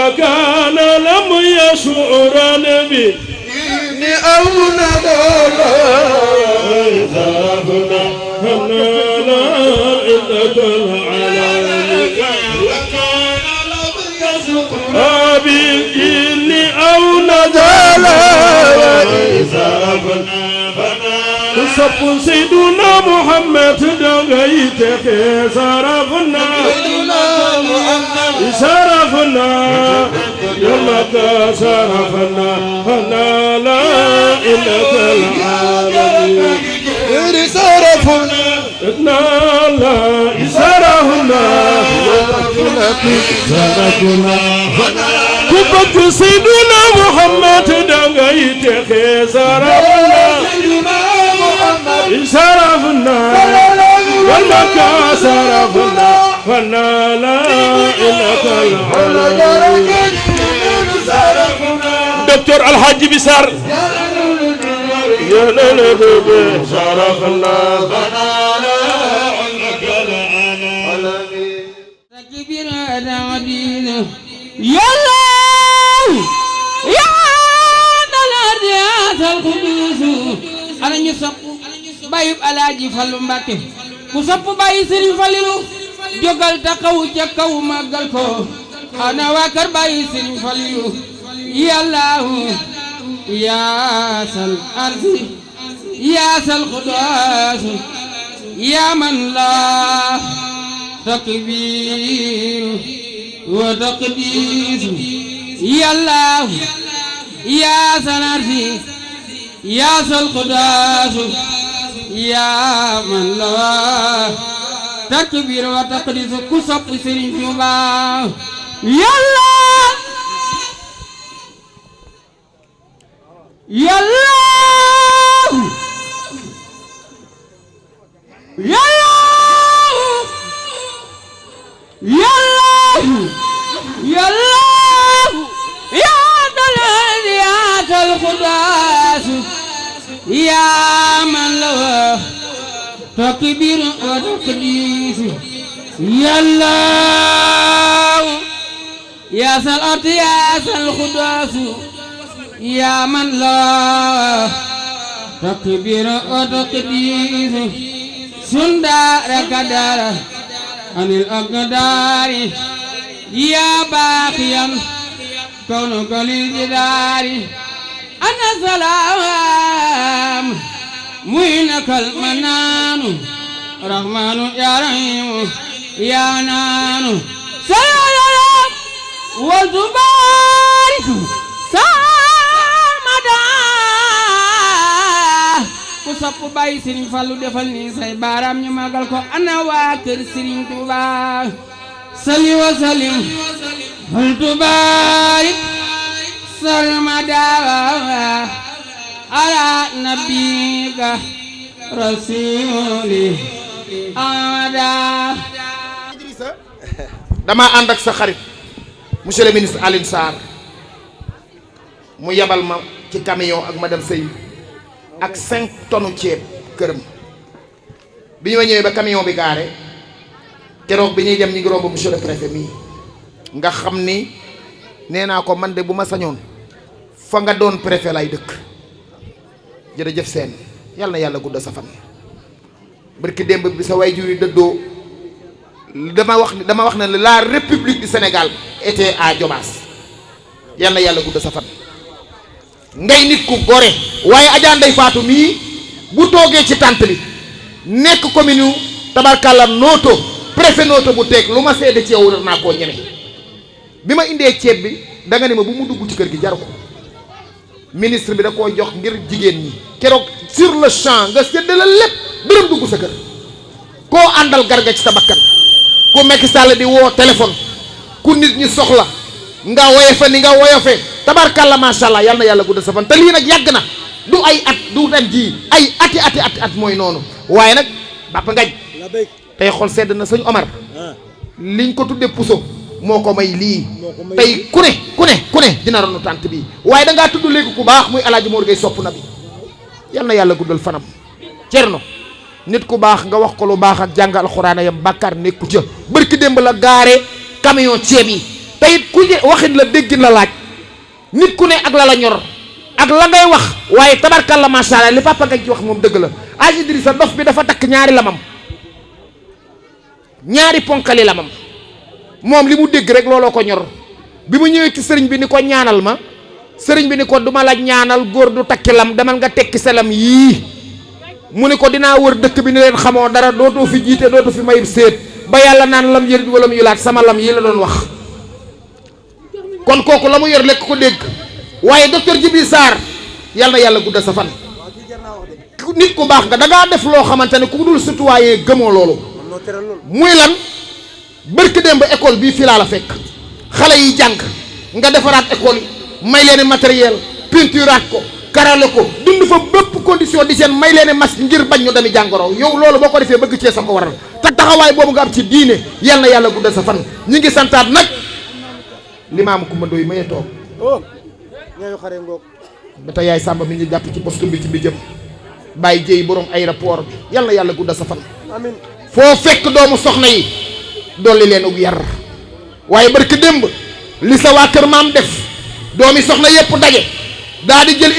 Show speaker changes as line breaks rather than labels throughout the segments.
كان لم يشعر نبي أو نضل ذهبنا هنالا عدة العالم بالجن أو نزل صف سيدنا محمد دغيت صرفنا صرفنا يومك صرفنا هنا لا إله العالمين صرفنا لا صرفنا صرفنا كبك سيدنا محمد دغيت صرفنا صرفنا والمكة صرفنا فنا لا إله العالمين دكتور الحاج بسار يا نبي صرفنا فنا لا إله العالمين
تكبير دعدينا يا الله يا دلالة القدوس أنا نسب بايب Alaaji Fallu Mbàkke ku sopp bàyyi Sëriñ Fallilu jógal taxaw ca kaw màggal ko ana waa kër bàyyi Sëriñ Fallilu yàllaahu yaasal arsi yaasal xudaas yaa man laa takbiir wa taqdiis yàllaahu yaasal arsi yaasal xudaas yaa man la takbir wa taqdis ku sopp Sëriñ Tuuba yàlla yàlla yàlla yàlla yàlla yaa dalal yaatal xudaas yaa man la takbir wa taqdis yàlla yaa sal ati yaa sal xudaas yaa man la takbir wa taqdis sundara kadara anil aqdari yaa baaqiyan kawnuka lil jidaari ana salaam muynaka almanaanu rahmaanu ya rahiimu ya naanu salaam wa tubaariku samada ku sopp Baay Sëriñ Fallu defal ni say baaraam ñu magal ko ana waa kër Sëriñ Tuuba salli wa sallim wal tubaarik sarmada ala nabika rasuli amada.
Idrissa dama ànd ak sa xarit monsieur le ministre Alioune Sarr mu yabal ma ci camion ak madame Seye ak 5 tonnes ceeb këram bi ñu ñëwee ba camion bi gaare keroog bi ñuy dem ñu ngi romb monsieur le préfet mii nga xam ni nee naa ko man de bu ma sañoon fa nga doon préfet lay dëkk jërëjëf seen yàlla na yàlla gudda sa fan barki démb bi sa waajur yi dëddoo dama wax ne la république du Sénégal était à Diobass yàlla na yàlla gudda sa fan ngay nit ku gore waaye Adja Ndeye Fatou mii bu toogee ci tànt bi nekk commune yu tabarkàlla nooto préfet nooto bu teeg lu ma seede ci yow war naa koo ñeme bi ma indee ceeb bi da nga ne ma bu mu dugg ci kër gi jaru ko ministre bi da koo jox ngir jigéen ñi keroog sur le champ nga séddale lépp dërëm dugg sa kër koo àndal garga ci sa bakkan ku Macky Sall di woo téléphone ku nit ñi soxla nga woyofe ni nga woyofe tabarkàlla macha allah yal na yàlla guddal sa fan te lii nag yàgg na du ay at du ren jii ay ati mooy noonu waaye nag Papa Ngagne tey xol sedd na sëñ Omar liñ ko tudde puso moo ko may lii tey ku ne dina ronu tànt bi waaye da ngaa tudd léegi ku baax muy alaaji Mor Gueye sopp na bi yal na yàlla guddal fanam cerno nit ku baax nga wax ko lu baax ak jàng alxuraan yam bàkkaar nekku ca bërki démb la gaare camion ceeb yi te it ku waxit la déggin la laaj nit ku ne ak la ñor ak la ngay wax waaye tabarkalla macha allah li papa nga ci wax moom dëgg la Hadj Idrissa dof bi dafa takk ñaari lamam ñaari ponkali lamam moom li mu dégg rek looloo ko ñor bi mu ñëwee ci sëriñ bi ni ko ñaanal ma sëriñ bi ni ko duma la ñaanal góor du takki lam demal nga tekki sa lam yii mu ni ko dinaa wër dëkk bi ni leen xamoo dara dootoo fi jiite dootoo fi mayib séet ba yàlla naan lam yërit wala mu yulaat sama lam yi la doon wax kon kooku la mu yor lekk ko dégg waaye docteur Djibril Sarr yàlla na yàlla guddal sa fan nit ku baax nga da ngaa def loo xamante ne ku dul citoyen gëmoo loolu muy lan bërki démb école bii fii laa la fekk xale yi jàng nga defaraat école yi may leen matériel peinturaat ko karale ko dund fa bépp condition d'hygiène may leen masque ngir bañ ñu dami jàngoro yow loolu boo ko defee bëgg cee sa ko waral te taxawaay boobu nga am ci diine yal na yàlla guddal sa fan ñi ngi santaat nag limaamu Kumba Ndoy maye toog ba tey yaay Samba mi ngi jàpp ci poste bi ci bi jëm bàyyi jéy borom aéroport bi yal na yàlla guddal sa fan foo fekk doomu soxna yi dolli leen ug yar waaye barki démb li sa waa kër maam def doomi soxna yépp daje daa di jël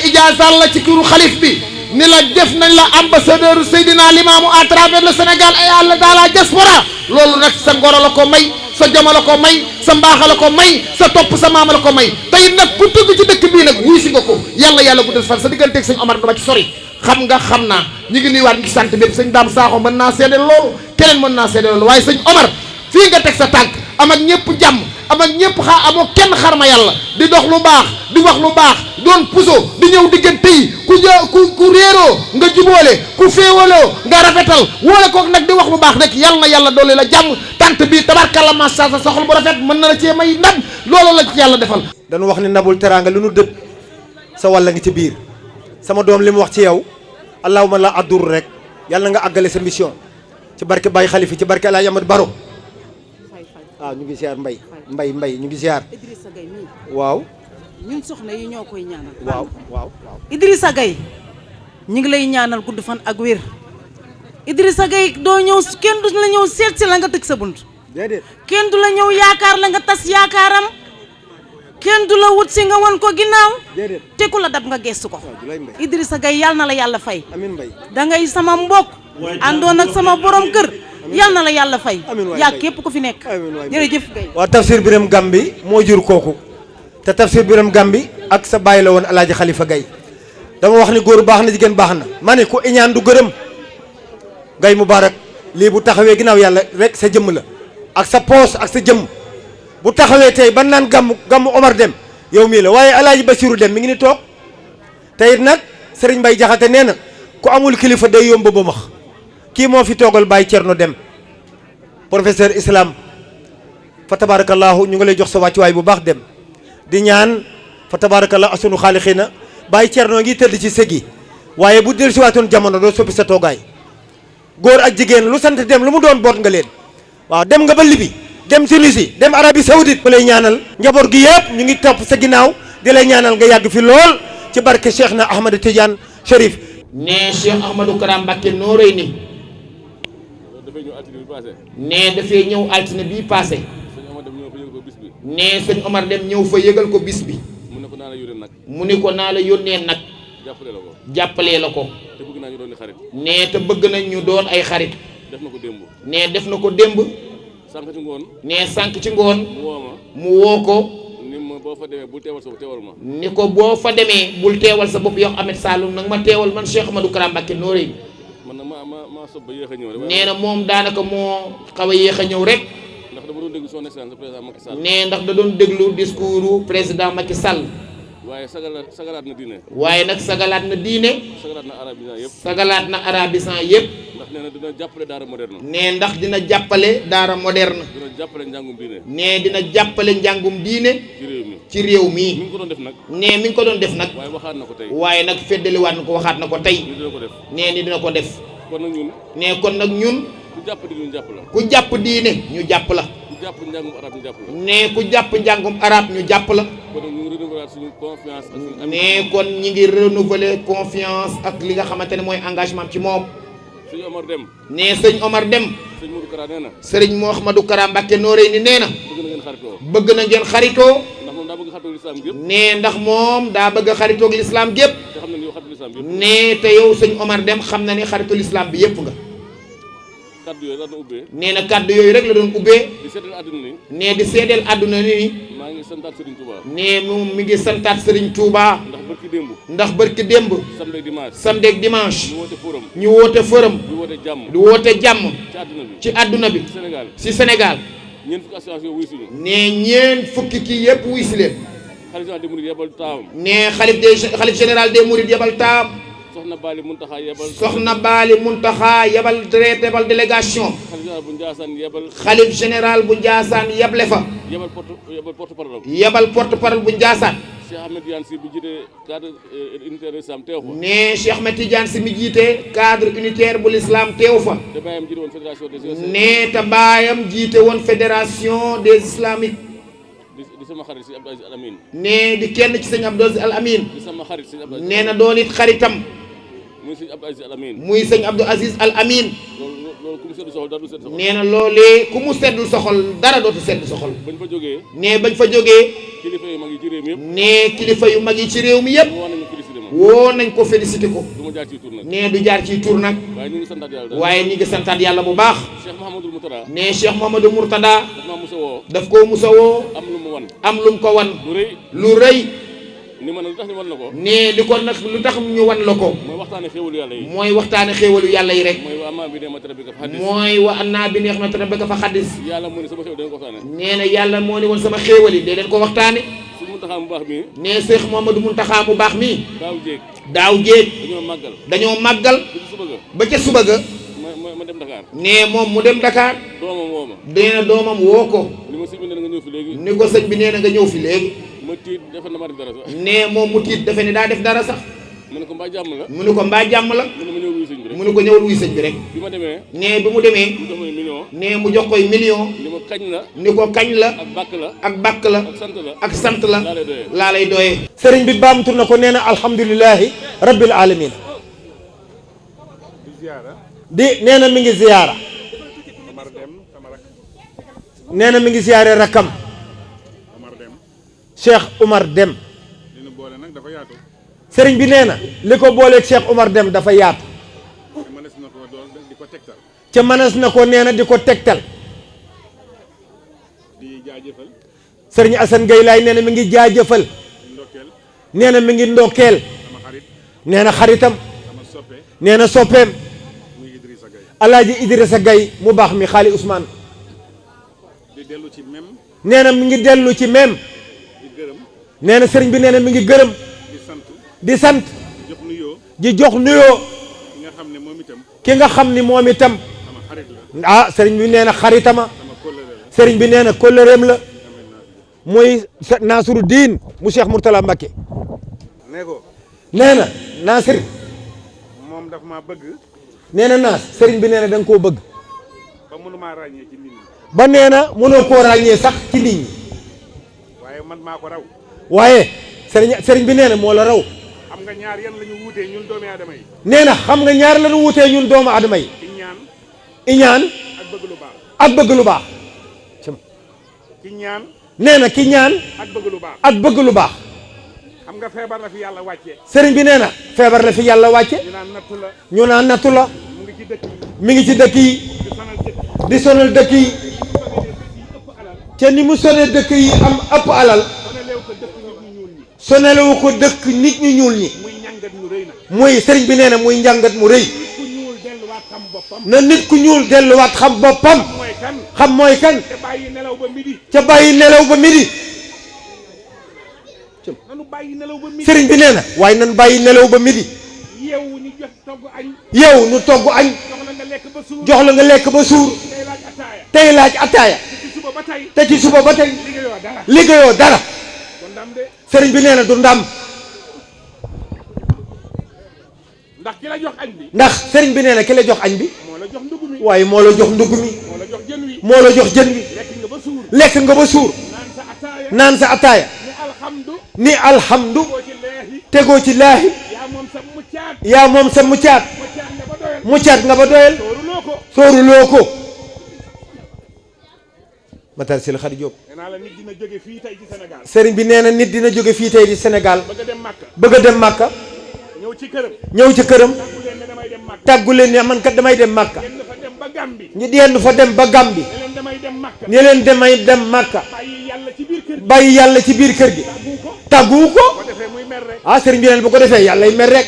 ijaasal la ci kiru xalif bi ni la def nañ la ambassadeur Seydina Limaamu à travers le Sénégal et à la diaspora loolu nag sa ngoro la ko may sa joma la ko may sa mbaaxa la ko may sa topp sa maama la ko may tey nag ku tëgg ci dëkk bii nag wuy si nga ko yàlla yàlla guddal fan sa digganteeg sëñ Omar dama ci sori xam nga xam naa ñu ngi nuyuwaat ngi sant bépp sëñ Daam Saaxo mën naa seede loolu keneen mën naa seede loolu waaye sëñ Omar fii nga teg sa tànk am ak ñëpp jàmm am ak ñëpp amoo kenn xarma yàlla di dox lu baax di wax lu baax doon puso di ñëw diggante yi ku réeroo nga jubóole ku féewaloo nga rafetal wóole kook nag di wax lu baax rek yàlla na yàlla doole la jàmm tant bi tabarkalla macha allah sa xol bu rafet mën na la cee may ndam loolu la ci yàlla defal.
dañu wax ni nabul teraanga lu nu dëpp sa wàll ngi ci biir sama doom li mu wax ci yow allahumma la addur rek yàlla nga àggale sa mission ci barke Baye Khalifa ci barke El Hadj Amadou Baro waaw ñu ngi ziar mbay ñu ngi ziar
Idrissa Gueye mii
waaw
ñun soxna yi ñoo koy ñaanal
waaw
Idrissa Gueye ñu ngi lay ñaanal gudd fan ak wér Idrissa Gueye doo ñëw kenn du la ñëw seet si la nga tëj sa bunt
déedéet
kenn du la ñëw yaakaar la nga tas yaakaaram kenn du la wut si nga won ko ginnaaw
déedéet
te ku la dab nga gestu ko
lay mbay
Idrissa Gueye yàlla na la yàlla fay
amin mbay
da ngay sama mbokk àndoon ak sama borom kër yàlla na la yàlla fay yaa képp ku fi nekk jërëjëf Gueye
waaw Tafsir Biram Gambi moo jur kooku te Tafsir Biram Gambi ak sa bàyyi la woon El Hadj Khalifa Gueye dama wax ni góor baax na jigéen baax na ma ne ku iñaan du gërëm Gueye Moubarak lii bu taxawee ginnaaw yàlla rek sa jëmm la ak sa poos ak sa jëmm bu taxawee tey ban naan gàmmu Omar Dem yow mii la waaye El Hadj Bassirou Dem mi ngi ni toog te it nag Serigne Mbaye Jaxate nee na ku amul kilifa day yomb ba max kii moo fi toogal Baye Thierno Dem professeur islam fa tabarakallahu ñu ngi lay jox sa wàccuwaay bu baax dem di ñaan fa tabarakallahu asunu xaalixina Baye Thierno ngi tëdd ci sëgi waaye bu del si waatoon jamono doo soppi sa toogaay góor ak jigéen lu sant dem lu mu doon boot nga leen waaw dem nga ba Libi dem Tunisie dem Arabie Saoudite ku lay ñaanal njaboot gi yëpp ñu ngi topp sa ginnaaw di lay ñaanal nga yàgg fi lool ci barke Cheikh na Ahmad Tidiane Chérif
ne Cheikh Ahmadou Kara Mbacké Noreyni ne dafay ñëw altine bii passé ne sëñ Omar Dem ñëw fa yëgal ko bis bi mu ni ko naa la yónnee nag jàppalee la ko ne te bëgg nañ ñu doon ay xarit ne def na ko démb ne sànq ci ngoon mu woo ko ni ko boo fa demee bul teewal sa bopp yow Ahmed Saloum nag ma teewal man Cheikh Ahmadou Kara Mbacké Noreyni nee na moom daanaka moo xaw a yéex a ñëw rek nee ndax da doon déglu discours président Macky Sall
waaye sagalaat na diine
waaye nag sagalaat na diine sagalaat na arabisant yëpp
ndax nee na dina jàppale daara moderne
nee ndax dina jàppale daara moderne
dina jàppale njàngum diine
nee dina jàppale njàngum diine ci réew mi
mi ngi ko doon def nag
nee mi ngi ko doon def nag
waaye waxaat na ko tey
waaye nag feddaliwaat na ko waxaat na ko tey nee ni dina ko def
kon nag ñun
nee kon nag ñun
ku jàpp diine ñu jàpp la
ku jàpp diine ñu jàpp la
ku jàpp njàngum arab ñu jàpp la
nee ku jàpp njàngum arab ñu jàpp la
kon nag ñu ngi renouveler suñu confiance ak suñu
nee kon ñi ngi renouveler confiance ak li nga xamante ne mooy engagement ci moom
sëñ Omar Dem
nee sëñ Omar Dem
sëñ Modou Kara nee na
sëriñ Mouhamadou Kara Mbacké Noreyni nee na
xaritoo.
bëgg na ngeen xaritoo.
ndax moom daa bëgg xaritoog lislaam gépp.
nee ndax moom daa bëgg xaritoog lislaam gépp.
te xam na ni yow xaritu lislaam gépp.
nee te yow sëñ Omar Deme xam na ni xaritu lislaam bi yépp nga.
kaddu yooyu la doon ubbee.
nee na kaddu yooyu rek la doon ubbee.
di seedeel àdduna ni.
nee di seedeel àdduna ni.
maa ngi santaat Serigne Touba.
nee moom mi ngi santaat Serigne Touba.
ndax barki démb.
ndax barki démb.
samedi ak dimanche.
samedi ak dimanche.
ñu woote forum.
ñu woote forum.
di woote jàmm.
di woote jàmm.
ci àdduna bi.
ci àdduna bi.
ci Sénégal.
ci Sénégal.
ñeent fukki association wuy suñu.
nee ñeent fukki kii yépp wuy si leen.
xalif général des mourides yebal taawam.
nee xalif général des mourides yebal taam.
soxna Baali Muntaxa yebal.
soxna Baali Muntaxa yebal délégation.
xalif général bu Njaasaan yebal.
xalif général bu Njaasaan yeble fa.
yebal porte parole.
yebal porte parole bu Njaasaan.
Cheikh Ahmed Tidiane Sy bu jiite cadre unitaire de l'islam teew fa.
nee Cheikh Ahmed Tidiane Sy mi jiite cadre unitaire bu l'islam teew fa.
te baayam jiite woon fédération des.
nee te baayam jiite woon fédération des islamiques.
di sama xarit si Abdou Aziz Al Amin.
nee di kenn ci sëñ Abdou Aziz Al Amin.
di sama xarit si Abdou Aziz.
nee na doon it xaritam.
muy sëñ Abdou Aziz Al Amin.
muy sëñ Abdou Aziz Al Amin.
loolu ku mu seddu soxol dara du sedd soxol.
nee na loolee ku mu seddul soxol dara dootu sedd soxol.
bañ fa jógee.
nee bañ fa jógee.
kilifa yu mag yi ci réew mi yëpp.
nee kilifa yu mag yi ci réew mi yëpp.
woo nañu félicité ma.
woo nañ ko félicité ko.
du ma jaar ci tur nag.
nee du jaar ci tur nag.
waaye ñu ngi santaat yàlla daal.
waaye ñi ngi santaat yàlla bu baax.
Cheikh Mouhamadou Mourtada.
nee Cheikh Mouhamadou Mourtada.
daf maa musa woo.
daf koo musa woo.
am lu mu wan.
am lu mu ko wan.
lu rëy.
lu rëy.
ni ma ne lu tax ñu wan la ko.
nee li ko nag lu tax ñu wan la ko.
mooy waxtaane xéwalu yàlla yi.
mooy waxtaane xéewalu yàlla yi rek.
mooy wa amaa bi ni'mati rabbika fa haddis.
mooy wa annaa bi ni'mati rabbika fa haddis.
yàlla moo ne sama xéwal dañ ko waxtaane.
nee na yàlla moo ne woon sama xéewal yi dee leen ko waxtaane.
suñu Muntaxa mu baax mi.
nee Cheikh Mouhamadou Mountakha mu baax mii.
daaw jéeg.
daaw jéeg.
dañoo màggal.
dañoo màggal.
ci suba ga.
ba ca suba ga.
ma dem Dakar.
nee moom mu dem Dakar.
doomam woo ma.
nee na doomam woo ko.
li ma sëñ bi nee na nga ñëw fi léegi.
ni ko sëñ bi nee na nga ñëw fi léegi.
ma tiit defe na ma def dara sax.
nee moom mu tiit defe ne daa def dara sax.
mu ne ko mbaa jàmm la.
mu ne ko mbaa jàmm la.
mu ne ma ñëw wuyu sëñ bi rek.
mu ne ko ñëwal wuy sëñ bi rek.
bi ma demee.
nee bi mu demee.
mu jox ma million.
nee mu jox koy million.
ni ma kañ la.
ni ko kañ la.
ak bàkk la.
ak bàkk la.
ak sant la.
ak sant la.
laa lay doyee.
laa lay doyee.
sëriñ bi baamtu na ko nee na alhamdulilahi rabbil alamin di nee na mi ngi ziyaara nee na mi ngi ziyaare rakkam Cheikh Omar Deme sëriñ bi nee na li ko booleeg Cheikh Omar Deme dafa yaatu ca mënees na ko nee na di ko tegtal sëriñ Assane Gueye laay nee na mi ngi jaajëfal nee na mi ngi ndokkeel nee na xaritam nee na soppeem alaaji Idrissa Gueye mu baax mi xaali Ousmane nee na mi ngi dellu ci même nee na sëriñ bi nee na mi ngi gërëm di sant di jox nuyoo ki nga xam ni moom itam ah sëriñ bi nee na xaritama sëriñ bi nee na kóllëreem la muy Nasiru Diin mu Cheikh Mourtala Mbacké nee na Nasir
moom daf maa bëgg
nee na Nas sëriñ bi nee na da nga koo bëgg
ba mënumaa ràññee ci nit ñi
ba nee na mënoo koo ràññee sax ci nit ñi
waaye man maa ko raw
waaye sëriñ bi nee na moo la raw
xam nga ñaar yan la ñu wuutee ñun doomi aadama yi
nee na xam nga ñaar la ñu wuutee ñun doomu aadama yi
iñaan
iñaan
ak bëgg lu baax
ak bëgg lu baax
ki ñaan
nee na ki ñaan
ak bëgg lu baax
ak bëgg lu baax
xam nga feebar la fi yàlla wàccee
sëriñ bi nee na feebar la fi yàlla wàcce
ñu naan nattu la
ñu naan nattu la
mu ngi ci dëkk yi
mi ngi ci dëkk yi
di sonal dëkk
di sonal dëkk yi
ëpp alal
ca ni mu sonee dëkk yi am ëpp alal
sonaleew ko dëkk nit ñu ñuul ñi
sonelewu ko dëkk nit ñu ñuul ñi
muy ñàngat ñu rëy na
muy sëriñ bi nee na muy njàngat mu rëy
ku ñuul delluwaat xam boppam
na nit ku ñuul delluwaat xam boppam
mooy kan
xam mooy kan
te bàyyi nelaw ba midi
ca bàyyi nelaw ba midi
nanu bàyyi nelaw ba midi
sëriñ bi nee na waaye nan bàyyi nelaw ba midi
yeewu ñu jox togg añ
yow nu togg añ
jox la nga lekk ba suur
jox la nga lekk ba suur
tey laaj ataaya
tey laaj ataaya
ci suba ba tey
te ci suba ba tey
liggéeyoo dara
liggéeyoo dara
kon ndam de
sëriñ bi nee na du ndam
ndax ki la jox añ bi
ndax sëriñ bi nee na ki la jox añ bi
moo la jox ndugg mi
waaye moo la jox ndugg mi
moo la jox jën wi
moo la jox jën wi
lekk nga ba suur
lekk nga ba suur
naan sa ataaya
naan sa ataaya
ni alhamdu
ni alhamdu
boo ci leexi
tegoo ci laahi
yaa moom sa muccaat
yaa moom sa muccaat
muccaat nga ba doyal
muccaat nga ba doyal
sooruloo ko
sooruloo ko Matar Sylla Khady Diop.
nee naa la nit dina jóge fii tey ci Sénégal.
sëriñ bi nee na nit dina jóge fii tey di Sénégal.
bëgg a dem Màkka.
bëgg a dem Màkka.
ñëw ci këram.
ñëw ci këram.
tàggu leen ne damay dem Màkka.
tàggu leen ne man kat damay dem Màkka.
yenn fa dem ba Gàmbi.
ñu yenn fa dem ba Gàmbi.
ne leen damay dem Màkka.
ne leen damay dem Màkka.
bàyyi yàlla ci biir kër gi.
bàyyi yàlla ci biir kër gi. tàgguwu ko.
boo defee muy mer rek.
ah sëriñ bi neen bu ko defee yàlla y mer rek.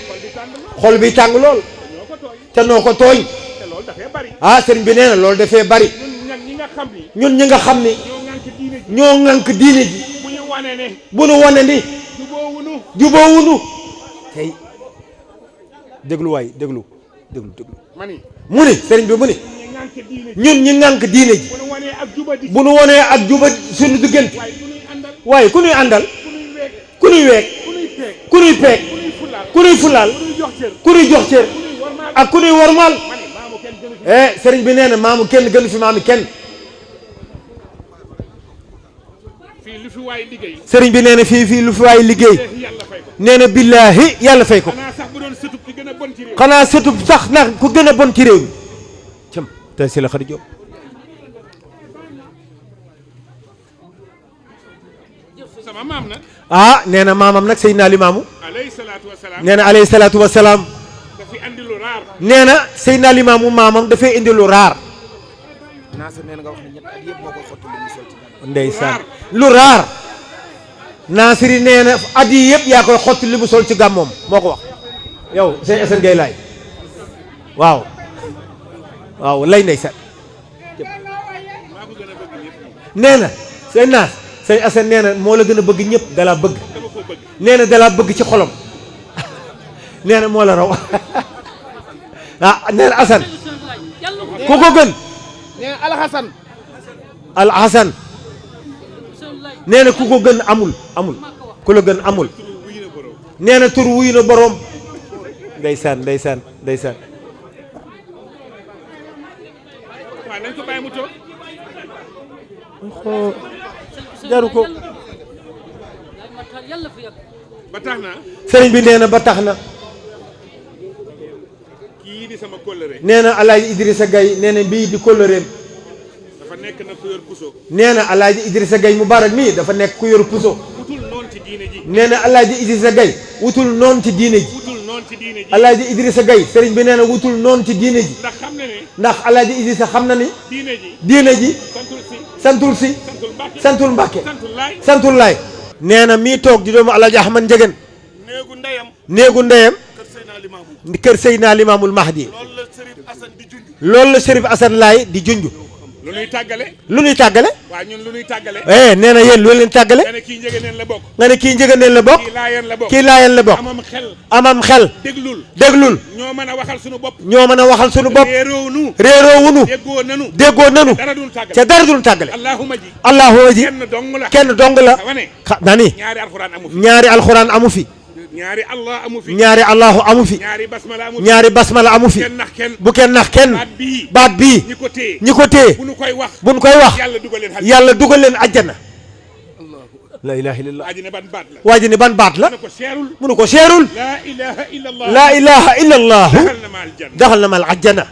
xol bi tàng lool.
ñoo ko tooy.
te noo ko tooñ.
te loolu dafay bari.
ah sëriñ bi nee na loolu dafee bari.
ñun nag ñi nga xam ni.
ñun ñi nga xam ni
ñoo ŋànk diine ji.
ñoo ŋànk diine ji.
bu ñu wane ne.
bu nu wane ni
jubóowunu.
jubóowunu tey déglu waay déglu.
ma ni.
mu ni sëriñ bi mu ni
ñi ŋànk diine ji.
ñun ñi ŋànk diine ji
bu ñu wanee ak jubadi.
bu nu wonee ak juba suñu diggante
waaye ku ñuy àndal.
waaye ku nuy àndal
ku ñuy weeg.
ku nuy weeg
ku ñuy peeg.
ku nuy peeg
ku ñuy fulaal.
ku nuy fulaal
ku ñuy jox cër.
ku nuy jox cër
ku ñuy warmaal.
ak ku nuy wormaal
ma ni maamu kenn gënu fi.
sëriñ bi nee na maamu kenn gënu fi maami kenn
fii lu fi waay liggéey.
sëriñ bi nee na fii lu fi waay liggéey
yàlla fay ko.
nee na billaahi yàlla fay ko
xanaa sax bu doon sëtub ki gën a bon ci réew.
xanaa surtout sax nag ku gën a bon ci réew mi cam tey si la Khady Diop
sama maam nag.
nee na maamam nag Seydina Limaamu
alayhi salaatu wa salaam.
nee na alayhi salaatu wa salaam
dafi andi lu raar.
nee na Seydina Limaamu maamam dafay indi lu raar
Nasir nee na nga wax ne ñett at yëpp moo koy xotti lu mu sol ci dara.
ndeysaan lu raar Nasiri nee na at yi yëpp yaa koy xotti li mu sol ci gàmmoom moo ko wax yow sëñ Assane Gueye laay waaw lay ndeysaan nee na sëñ Naas sëñ Assane nee na moo la gën a bëgg ñëpp dalaa bëgg nee na dalaa bëgg ci xolam nee na moo la raw nee na Assane ku ko gën
nee na Alxasan.
Al Hasan nee na ku ko gën amul ku la gën amul nee na tur wuyu na boroom ndeysaan
waaw nañ ko bàyyi mu toog.
jaru ko
ba tax na.
sëriñ bi nee na ba tax na
kii di sama kóllëre.
nee na alaaji Idrissa Gaye nee na bii di kóllëreem
dafa nekk na ku yor puso.
nee na alaaji Idrissa Gaye Moubarak mii dafa nekk ku yor puso
wutul noon ci diine ji.
nee na alaaji Idrissa Gaye wutul noon ci diine ji
wutul noon ci diine ji.
alaaji Idrissa Gaye sëriñ bi nee na wutul noon ci diine ji
ndax xam na ne.
ndax alaaji Idrissa xam na ni
diine ji.
diine ji
santul si.
santul si
santul Mbàkke.
santul Mbàkke
santul laay.
santul laay nee na mii toog di doomu alaaji Ahmad Njegen
néegu ndeyam.
néegu ndeyam
kër Seydina Limaamu.
kër Seydina Limaamul Mahdi
loolu la Serif Assane di junj.
loolu la Chérif Assane Laay di junj
lu nuy tàggale.
lu ñuy tàggale
waa ñun lu nuy tàggale.
nee na yéen loolu leen tàggale
nga ne kii njëgëneen la bokk.
nga ne kii njëgandeen la bokk
kii laayeen la bokk.
kii laayeen la bokk
amam xel.
amam xel
déglul.
déglul
ñoo mën a waxal suñu bopp.
ñoo mën a waxal suñu bopp
réeroo nu.
réeroo wunu
déggoo nanu.
déggoo nanu
dara dul tàggale.
ca dara dul tàggale
allahuma ji.
allahuma ji
kenn dong la.
kenn dong la
wane.
na ni
ñaari alxuraan amu fi.
ñaari alxuraan amu fi
ñaari allah amu fi.
ñaari allahu amu fi
ñaari basmala amu fi.
ñaari basmala amu fi
kenn nax kenn.
bu kenn nax kenn
baat bii.
baat bii
ñi ko téye.
ñi ko téye
bu nu koy wax.
buñ koy wax
yàlla dugal leen xel.
yàlla dugal leen àjjana la ilaha illallah
waa ji ne ban baat la.
waa ji ne ban baat la
na ko seerul.
munu ko seerul
laa ilaha illallah.
laa ilaha illallah
daxal na ma aljanna.
daxal na mal àjjana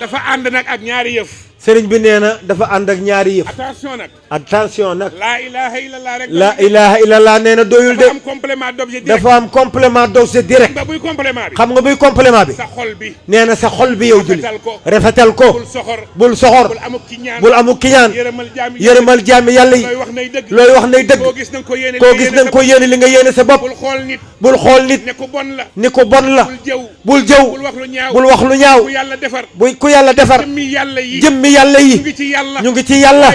dafa ànd nag ak ñaari yëf.
sëriñ bi nee na dafa ànd ak ñaari yëf
attention nag.
attention nag
laa ilaha illallah rek.
la ilaha illallah nee na doyul de
dafa am complément d'objet direct.
dafa am complément d'objet direct
nga buy complément bi.
xam nga buy complément bi
sa xol bi.
nee na sa xol bi yow julli
rafetal ko.
rafetal ko
bul soxor.
bul soxor
bul amuk ki ñaan.
bul amu kiñaan
yërëmal jaami.
yërëmal jaami yàlla yi
looy wax nay dëgg.
looy wax nay dëgg
koo gis na nga ko yéene.
koo gis na nga ko yéene li nga yéene sa bopp
bul xool nit.
bul xool nit
ne ko bon la.
ni ko bon la
bul jëw.
bul jëw
bul wax lu ñaaw.
bul wax lu ñaaw
ku yàlla defar.
bu ku yàlla defar
jëmmi yàlla yi.
jëmmi yàlla yi
ñu ngi ci yàlla
ñu ngi ci yàlla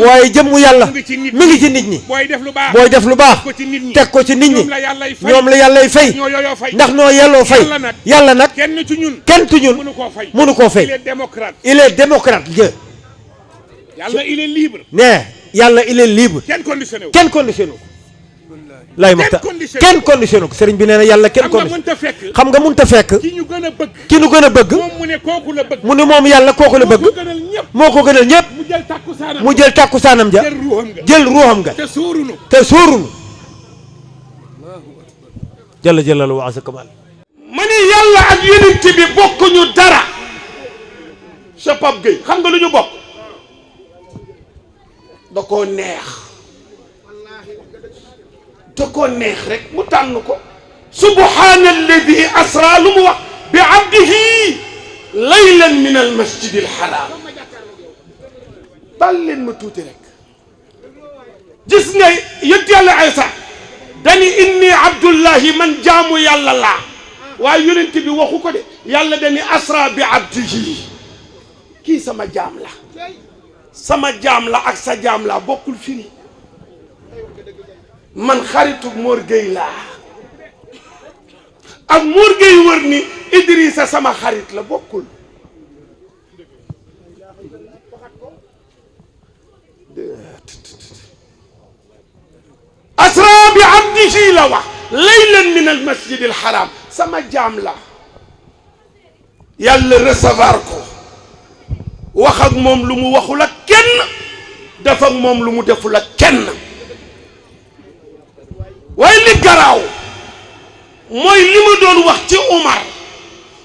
waaye jëmmu yàlla mi ngi ci nit ñi
booy def lu baax
teg ko ci nit ñi ñoom la yàllay fay ndax noo yelloo fay yàlla nag kenn ci ñun mënu koo fay il est démocrate Dieu
yàlla il est libre
ne yàlla il est libre
kenn conditionné wu
lay maxta kenn conditionné ko sëriñ bi nee na yàlla kenn conditionné xam nga mënta fekk ki ñu gën a bëgg mu ne moom yàlla kooku la bëgg moo ko gënal ñëpp mu jël tàkku saanam ja jël ruuxam nga te sóorunu jalla jalla wa asa kamal
ma ni yàlla ak yonent bi bokkuñu dara sa Pape Gueye xam nga lu ñu bokk da koo neex rek mu tànn ko subhaana alladi asra lu mu wax bi abdihi laylan min al masjid al haram bal leen ma tuuti rek gis nga yëtt yàlla Aysa dani inni abdullahi man jaamu yàlla laa waaye yonent bi waxu ko de yàlla dani asra bi abdihi kii sama jaam la ak sa jaam la bokkul firi man xaritu Mor Gueye laa ak Mor Gueye wër ni Idrissa sama xarit la bokkul asra bi abdihi la wax laylan min al masjid al haram sama jaam la yàlla recevoir ko wax ak moom lu mu waxul ak kenn def ak moom lu mu deful ak kenn waaye li garaaw mooy li ma doon wax ci Umar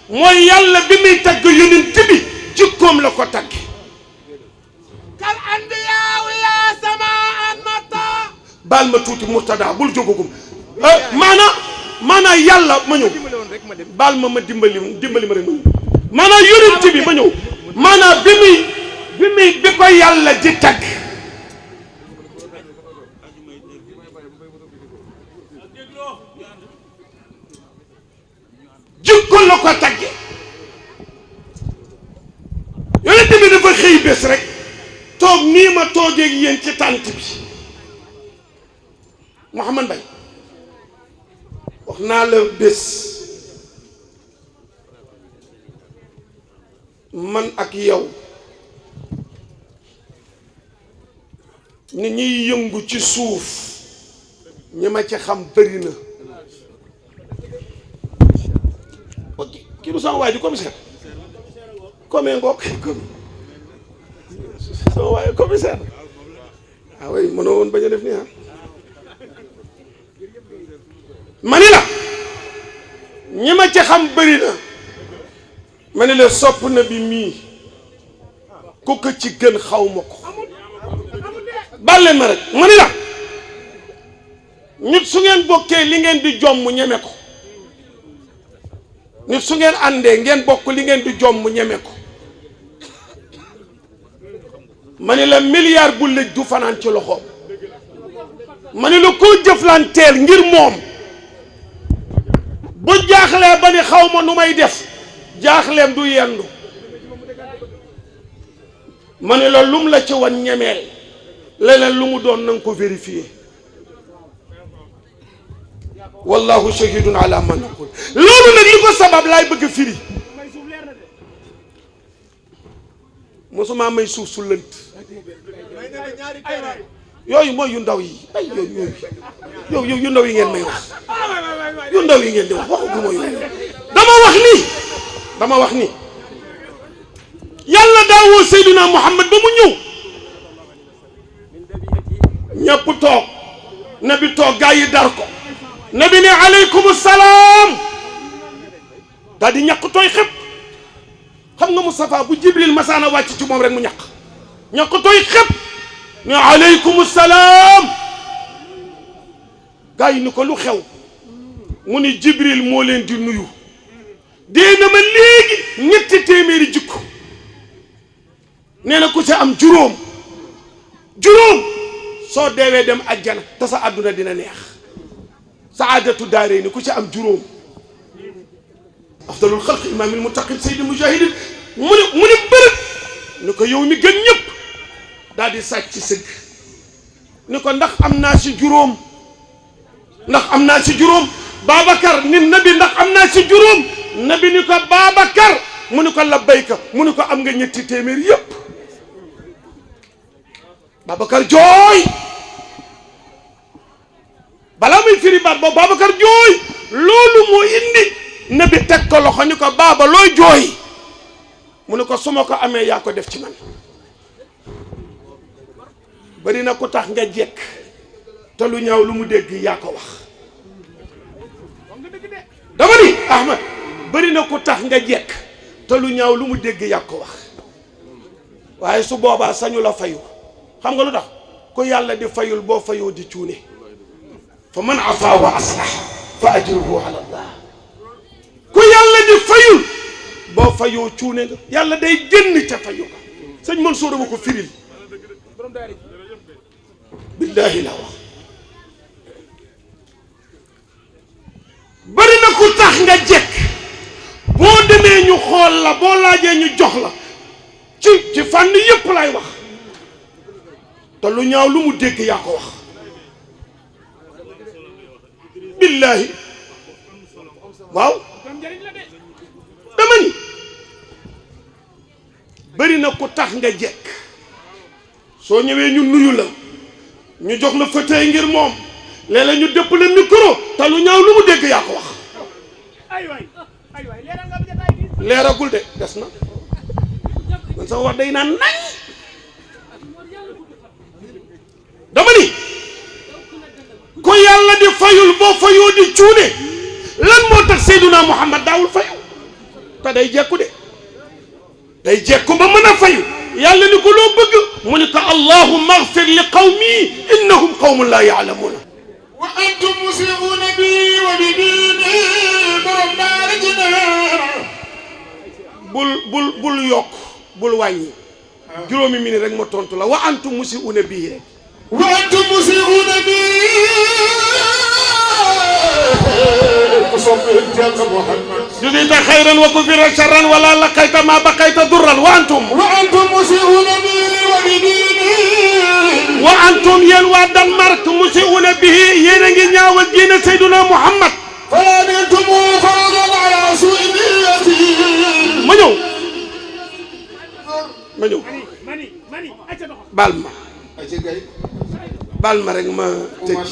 mooy yàlla bi muy tagg yonent bi jikkoom la ko tagg kal anbiyaaw yaa samaan mata baal ma tuuti Murtada bul jógagum maanaa yàlla ma ñëw baal ma dimbali ma rek ma ñëw maanaa yonent bi ma ñëw maanaa bi ko yàlla di tagg jikko la ko tagge yonent bi dafa xëy bés rek toog nii ma toogee ak yéen ci tànt bi Mouhamad Mbaye wax naa la bés man ak yow ni ñuy yëngu ci suuf ñi ma ci xam bëri na kii du sama waay ji commissaire commune ngoog sama waay commissaire oui mënoo woon bañ a def nii ma ni la ñi ma ci xam bëri na ma ni la sopp na bi mii ku ko ci gën xaw ma ko baal leen ma rek ma ni la nit su ngeen bokkee li ngeen di jomm ñeme ko nit su ngeen àndee ngeen bokk li ngeen di jomm ñeme ko ma ni la milliard bu lëj du fanaan ci loxoom ma ni la koo jëflanteel ngir moom bu jaaxlee ba ni xaw ma nu may def jaaxleem du yendu ma ni la lum la ci wan ñemeel leneen lu mu doon na nga ko vérifier wallahu shahidun ala man naqul loolu nag li ko sabab laay bëgg firi mosuma may suuf su lënt yooyu mooy yu ndaw yi ay yooyu yu ndaw yi ngeen may wax yu ndaw yi ngeen di wax waxaguma yooyu dama wax ni yàlla daa woo Seydina Muhammad ba mu ñëw ñëpp toog nabi toog gaa yi dar ko nabi ne aleykum salaam daal di ñàkk tooy xëpp xam nga Moustapha bu Jibril masaana wàcc ci moom rek mu ñàkk tooy xëpp ne aleykum salaam gaa yi ni ko lu xew mu ni Jibril moo leen di nuyu dee na ma léegi ñetti téeméeri jikko nee na ku ci am juróom soo deewee dem ajjana te sa àdduna dina neex saadatu daarayni ku ci am juróom afdalul xalq imaamil muttaqin sayyidil mujahidin mu ni bërëb
ni ko yow mi gën ñëpp daal di sàcc sëgg ni ko ndax am naa si juróom ndax am naa si juróom Babacar ni nabi ndax am naa si juróom nabi ni ko Babacar mu ni ko labbayka mu ni ko am nga ñetti téeméer yëpp Babacar jooy balaa muy firi baat boobu Babacar jooy loolu moo indi nabi teg ko loxo ni ko baaba looy jooy mu ni ko su ma ko amee yaa ko def ci man bari na ko tax nga jekk te lu ñaaw lu mu dégg yaa ko wax dama ni Ahmad bari na ko tax nga jekk te lu ñaaw lu mu dégg yaa ko wax waaye su boobaa sañu la fayu xam nga lu tax ko yàlla di fayul boo fayoo di cuune fa man afa wa aslah fa ajruhu ala allah ku yàlla di fayul boo fayoo cuune nga yàlla day génn ca fayu nga sëñ Mansour dama ko firil billahi la wax bari na ku tax nga jekk boo demee ñu xool la boo laajee ñu jox la ci fànn yépp lay wax te lu ñaaw lu mu dégg yaa ko wax billahi waaw dama ni bari na ku tax nga jekk soo ñëwee ñu nuyu la ñu jox la fauteuil ngir moom léeg-léeg ñu dëpp la micro te lu ñaaw lu mu dégg yaa ko wax leeragul de des na man sama wax day naan nañ dama ni ko yàlla di fayul boo fayoo di cuune lan moo tax Seyduna Muhammad daawul fayu te day jekku de day jekku ba mën a fayu yàlla ni ko loo bëgg mu ni ko allahumma ighfir li qawmi innahum qawmun la ya'lamun
wa antum muslimuuna bi wa bi diini borom daara ji
bul yokk bul wàññi juróomi minute rek ma tontu la wa antum muslimuuna bii rek
wa antum muslimuuna bi ku sopp Yàlla Muhammad
judita xayran wa kufira sharran wala laqayta ma baqayta durran wa antum
muslimuuna bi wa bi diini
wa antum yéen waa Danemark musiuuna bihi yéen a ngi ñaawal diine Seyduna Muhammad
fala antum fawdan ala su'i niyyati
ma ñëw baal ma rek ma tëj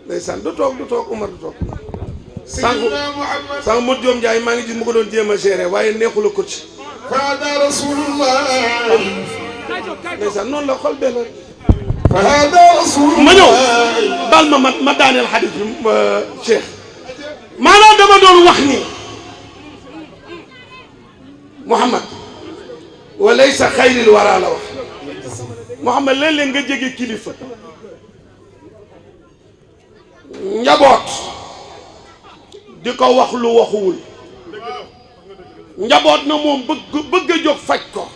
ndeysaan du toog Umar du toog sànq Modou Diom Ndiaye maa ngi gis mu ko doon jéem a gérer waaye neexul a coach
hada rasulullah
ndeysaan noonu la xol benn
hada rasulullah
ma ñëw baal ma daaneel xadis bi Cheikh maanaam dama doon wax ni Muhammad wa laysa xayril wara la wax Muhammad léeg-léeg nga jege kilifa njaboot di ko wax lu waxuwul njaboot na moom bëgg a jóg faj ko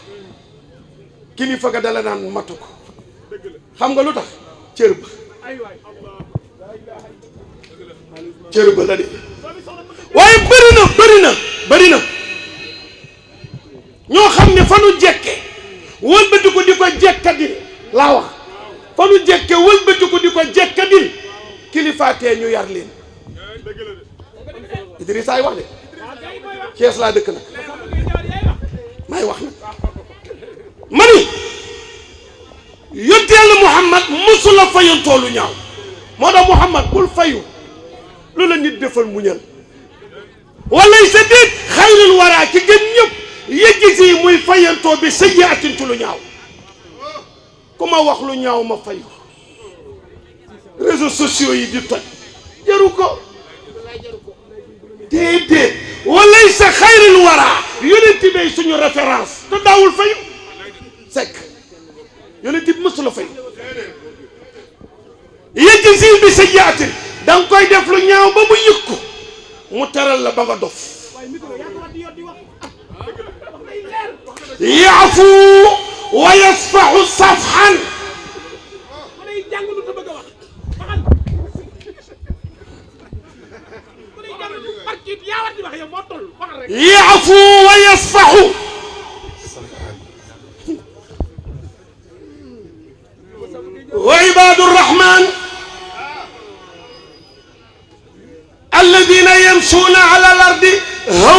kilifa ga dala naan matu ko xam nga lu tax cër ba la de waaye bëri na ñoo xam ne fa nu jekke wëlbati ko di ko jekkadil laa wax fa nu jekke wëlbati ko di ko jekkadil kilifaatee ñu yar leen Idrissa ay wax de Cees laa dëkk nag maay wax nag ma ni yonteelu Muhammad musula fayantoo lu ñaaw moo tax Muhammad bul fayu lu la nit defal muñal walay sa déet xayrul waraa ci gën ñëpp yëggi si muy fayantoo bi sayyi'atin ci lu ñaaw ku ma wax lu ñaaw ma fayu réseaux sociaux yi di toj jaru ko déedéet walay sa xayrul waraa yonent bi suñu référence te daawul fayu sekk yonent bi mësula fayu yëggi si bi sayyi'atin danga koy def lu ñaaw ba mu yëg ko mu teral la ba nga dof yaafu wa yasfahu safhan yaafu wa yasfahu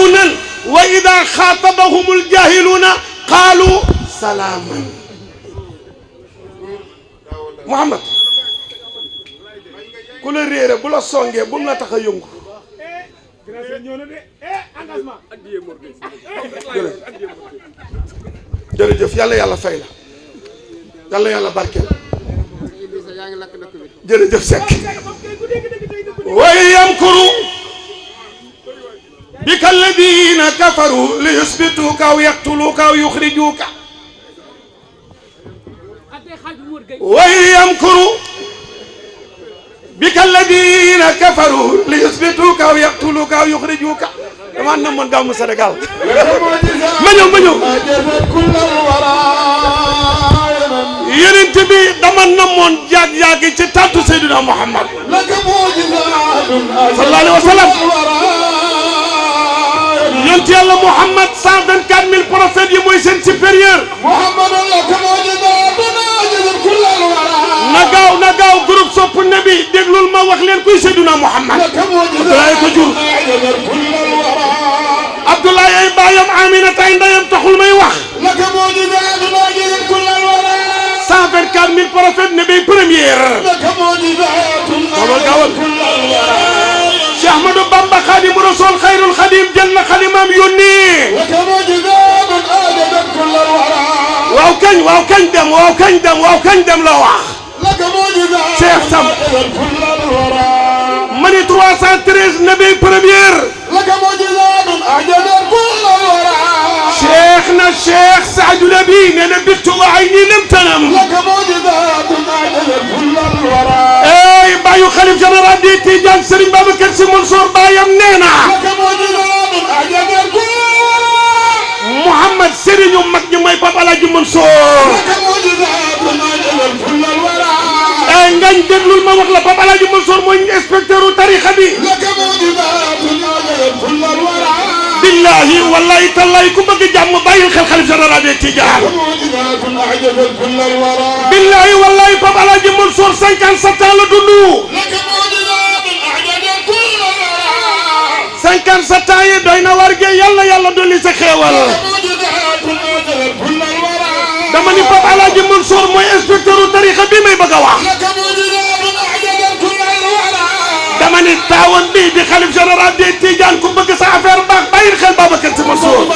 yalqawnan wa ida xaatabahumul jaahiluuna qaalu salaaman. Muhammad ku la réere bu la songee bu mu la tax a yëngu. jërëjëf yàlla yàlla fay la yàlla yàlla barkeel jërëjëf Seck. wa yamkuru bika alladina kafaru li yusbituka aw yaqtuluka aw yuxrijuka. wa yamkuru bika alladina kafaru li yusbituka aw yaqtuluka aw yuxrijuka. dama na moon gàmmu Sénégal ma ñëw yenent bi dama na moon jaag ci tàntu Seydina Muhammad sallallahu alayhi wa sallam. yonent yàlla Muhammad 124 000 prophètes yi mooy seen supérieur. na gaaw groupe sopp nabi déglul ma wax leen kuy Seydina Muhammad. Abdoulaye ko jur Abdoulaye ay baayam Aminata ay ndeyam taxul may wax. 124 000 prophètes nabi première. gawal Cheikh Ahmadou Bamba Khadimu Rasul Khayrul Khadim jël na xalimaam yónnee. waaw kañ dem la wax. Cheikh Sam mani 313 nabi première. Cheikh Saadu Nabi nee na bittu wa ayni lam tanam. ey baayu xalif général di Tijaan Serigne Babacar Sy Mansour baayam nee na. Muhammad Serigne mag ñi mooy Pape Alaaji Mansour. ngañ déglul ma wax la Pape Alaaji Mansour mooy inspecteur u tarixa bi. billahi wallahi tallahi ku bëgg jàmm bàyyil xel xalif général des Tidianes. billahi wallahi Pape Alaaji Mansour 57 ans la dundu. 57 ans yi doy na war ge yàlla dolli sa xéewal. dama ni Pape Alaaji Mansour mooy inspecteur u tarixa bi may bëgg a wax. dama ni taawan bi di xalif général des Tidianes ku bëgg sa affaire baax bàyyil xel Babacar Sy Mansour.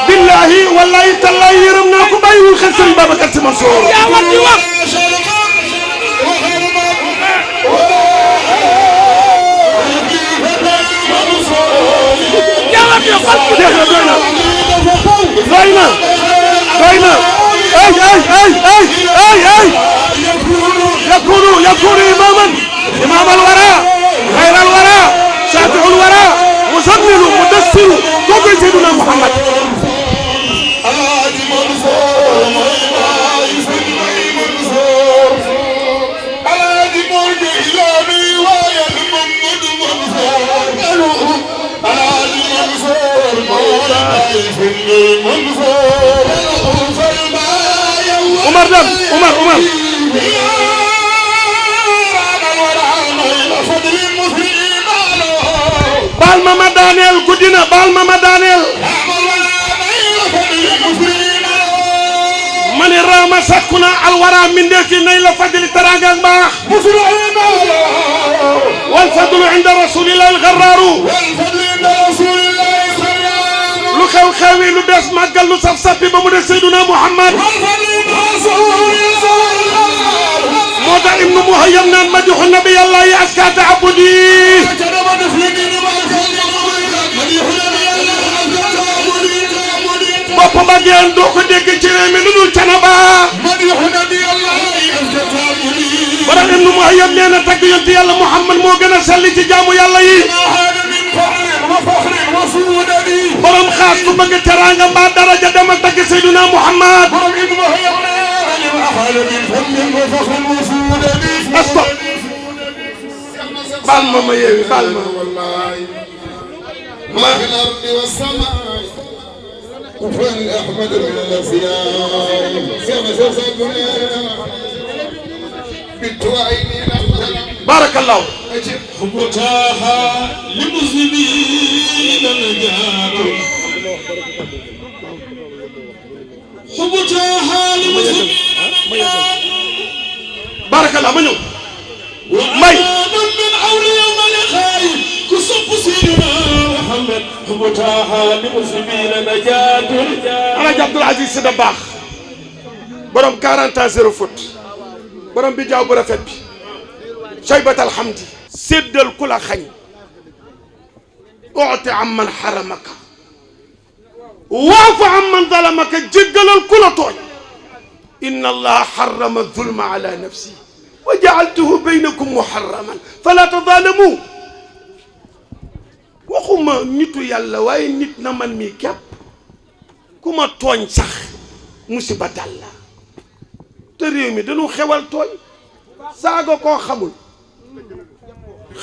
billahi wallahi tallahi yërëm naa ko bàyyiwul xel Serigne Babacar Sy Mansour. yaa war di wax. doy na ay yakunu imaman imam alwara khayr alwara shafi'u alwara muzammilu mudassiru kooku Seydina Muhammad. Umar baal ma daaneel guddina baal ma daaneel mani raama sakkuna alwara mindeefi nañ la fadli taranga ak baax wal fadlu inda rasulillahi algarraru lu xew lu des màggal lu saf sappi ba mu des Seydina Muhammad. moo tax Ibnu Muhayyam naan madixu nabi yàlla yi aska taabudi. bopp ba ngeen doo ko dégg ci réew mi lu dul Canaba. moo tax Ibnu Muhayyam nee na tagg yonent yàlla Muhammad moo gën a selli ci jaamu yàlla yi. borom xaas ku bëgg teraanga mbaa daraja dem ak tagg Seydina Muhammad. asto baal ma yeewi baal ma barakallahu
حبتها لمسلمين نجاة حبتها لمسلمين
بارك الله منو
وأنا من أولياء ملكاي كسب سيدنا محمد حبتها لمسلمين نجاة
Alaaji Abdoul Aziz Sy Dabakh borom 40 ans 0 faute borom bi jaaw bu rafet bi Cheybat alhamdi séddal ku la xañ oote am man xaramaka waafu am man zalamaka jéggalal ku la tooñ inna allaha xarama zulma ala nafsi wa jaaltuhu baynakum muharraman fala tazalamu waxuma nitu yàlla waaye nit na man mii képp ku ma tooñ sax musiba dal la te réew mi dañu xewal tooñ saaga koo xamul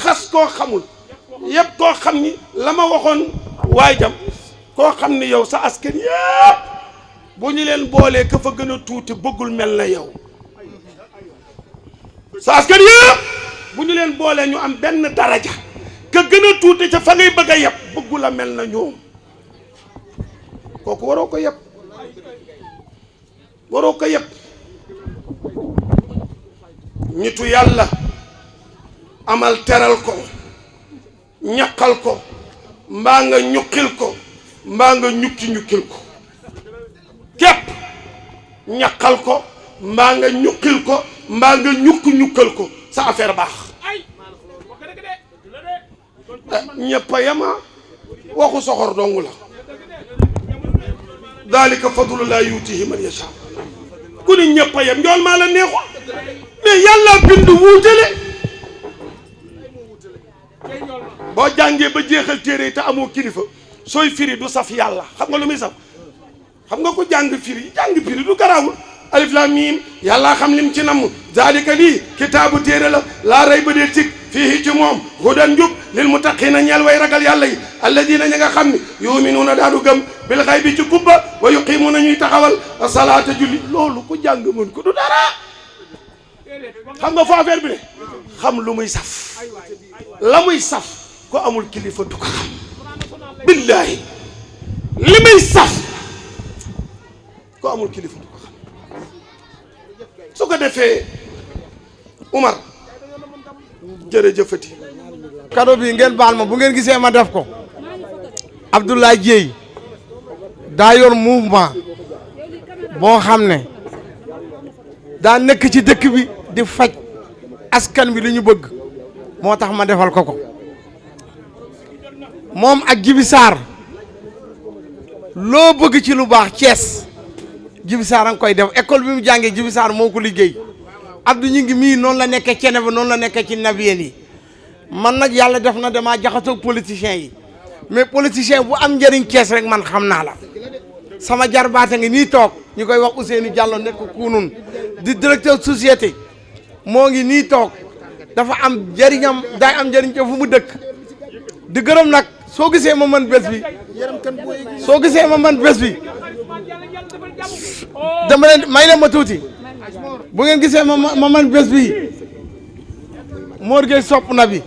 xas koo xamul yëpp koo xam ni la ma waxoon waajam koo xam ni yow sa askan yëpp bu ñu leen boolee ka fa gën a tuuti bëggul mel na yow sa askan yëpp bu ñu leen boolee ñu am benn daraja ka gën a tuuti ca fa ngay bëgg a yëpp bëggul a mel na ñoom kooku waroo ko yëpp waroo ko yëpp nitu yàlla amal teral ko ñaqal ko mbaa nga ñuqil ko mbaa nga ñukki-ñukkil ko képp ñaqal ko mbaa nga ñuqil ko mbaa nga ñukk-ñukkal ko sa affaire baax ñëpp a yema waxu soxor dongu la dalika fadlullah yuutihi man yasha ku ni ñëpp a yem njool maa la neexul mais yàlla bind wuutale boo jàngee ba jeexal téere te amoo kilifa sooy firi du saf yàlla xam nga lu muy saf xam nga ko jàng firi du garaawul alif lam mim yàllaa xam lim ci namm zalika lii kitaabu téere la laa rey ba dee tig fii ci moom hudan njub lil muttaqina ñeel way ragal yàlla yi alladina ña nga xam ne yuminuuna daanu gëm bil xaybi ci kubba wa yuqimuuna ñuy taxawal salaata julli loolu ku jàng mën ko du dara xam nga fa affaire bi ne xam lu muy saf la muy saf ko amul kilifa du ko xam billaahi li muy saf ko amul kilifa du ko xam su ko defee Umar jërëjëfati
cadeau bi ngeen baal ma bu ngeen gisee ma def ko Abdoulaye Dieye daa yor mouvement boo xam ne daa nekk ci dëkk bi di faj askan bi li ñu bëgg moo tax ma defal ko ko moom ak Jibi Sarr loo bëgg ci lu baax Thiès Jibi Sarr a ngi koy def école bi mu jàngee Jibi Sarr moo ko liggéey Abdou ñu ngi mii noonu la nekkee cene ba noonu la nekkee ci nabiyeen yi man nag yàlla def na damaa jaxasoog politiciens yi mais politicien bu am njëriñ Thiès rek man xam naa la sama jarbaata ngi nii toog ñu koy wax Ousseynou Diallo nekk kunun di directeur société moo ngi nii toog dafa am njëriñam day am njëriñ ca fu mu dëkk di gërëm nag soo gisee ma man bés bi soo gisee ma man bés bi dama leen may leen ma tuuti bu ngeen gisee ma man bés bi Mor Gueye sopp na bi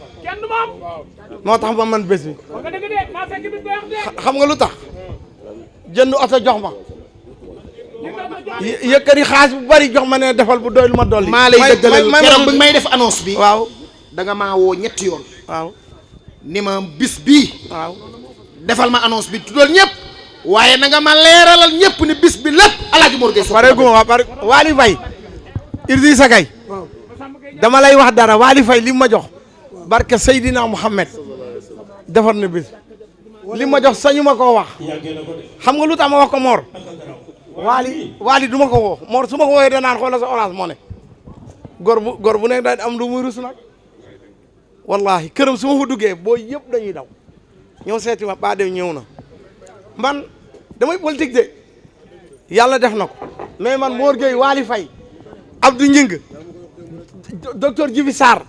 moo tax ma man bés bi xam nga lu tax jënd oto jox ma yëkkati xaalis bu bari jox ma ne defal bu doy lu ma dolli.
maa lay dëggalal keroog bi may def annonce bi.
waaw
da nga maa woo ñetti yoon.
waaw
ni ma bis bii.
waaw
defal ma annonce bi tuddal ñëpp. waaye na nga ma leeralal ñëpp ni bis bi lépp El Hadj Mor Gueye.
pare gu ma pare Waly Faye Idrissa Gueye dama lay wax dara Waly Faye li ma jox barke Seydina Mouhamed defar na bis li ma jox sañu ma koo wax xam nga lu tax ma wax ko Mor Waly du ma ko woo Mor su ma ko woowee danaan xoolal sa orange moo ne gor bu nekk daal am lu muy rus nag wallahi këram su ma fa duggee boo yëpp dañuy daw ñëw seeti ma ba dem ñëw na man damay politique de yàlla def na ko mais man Mor Gueye Waly Faye Abdou Ñing docteur Djibi Sarr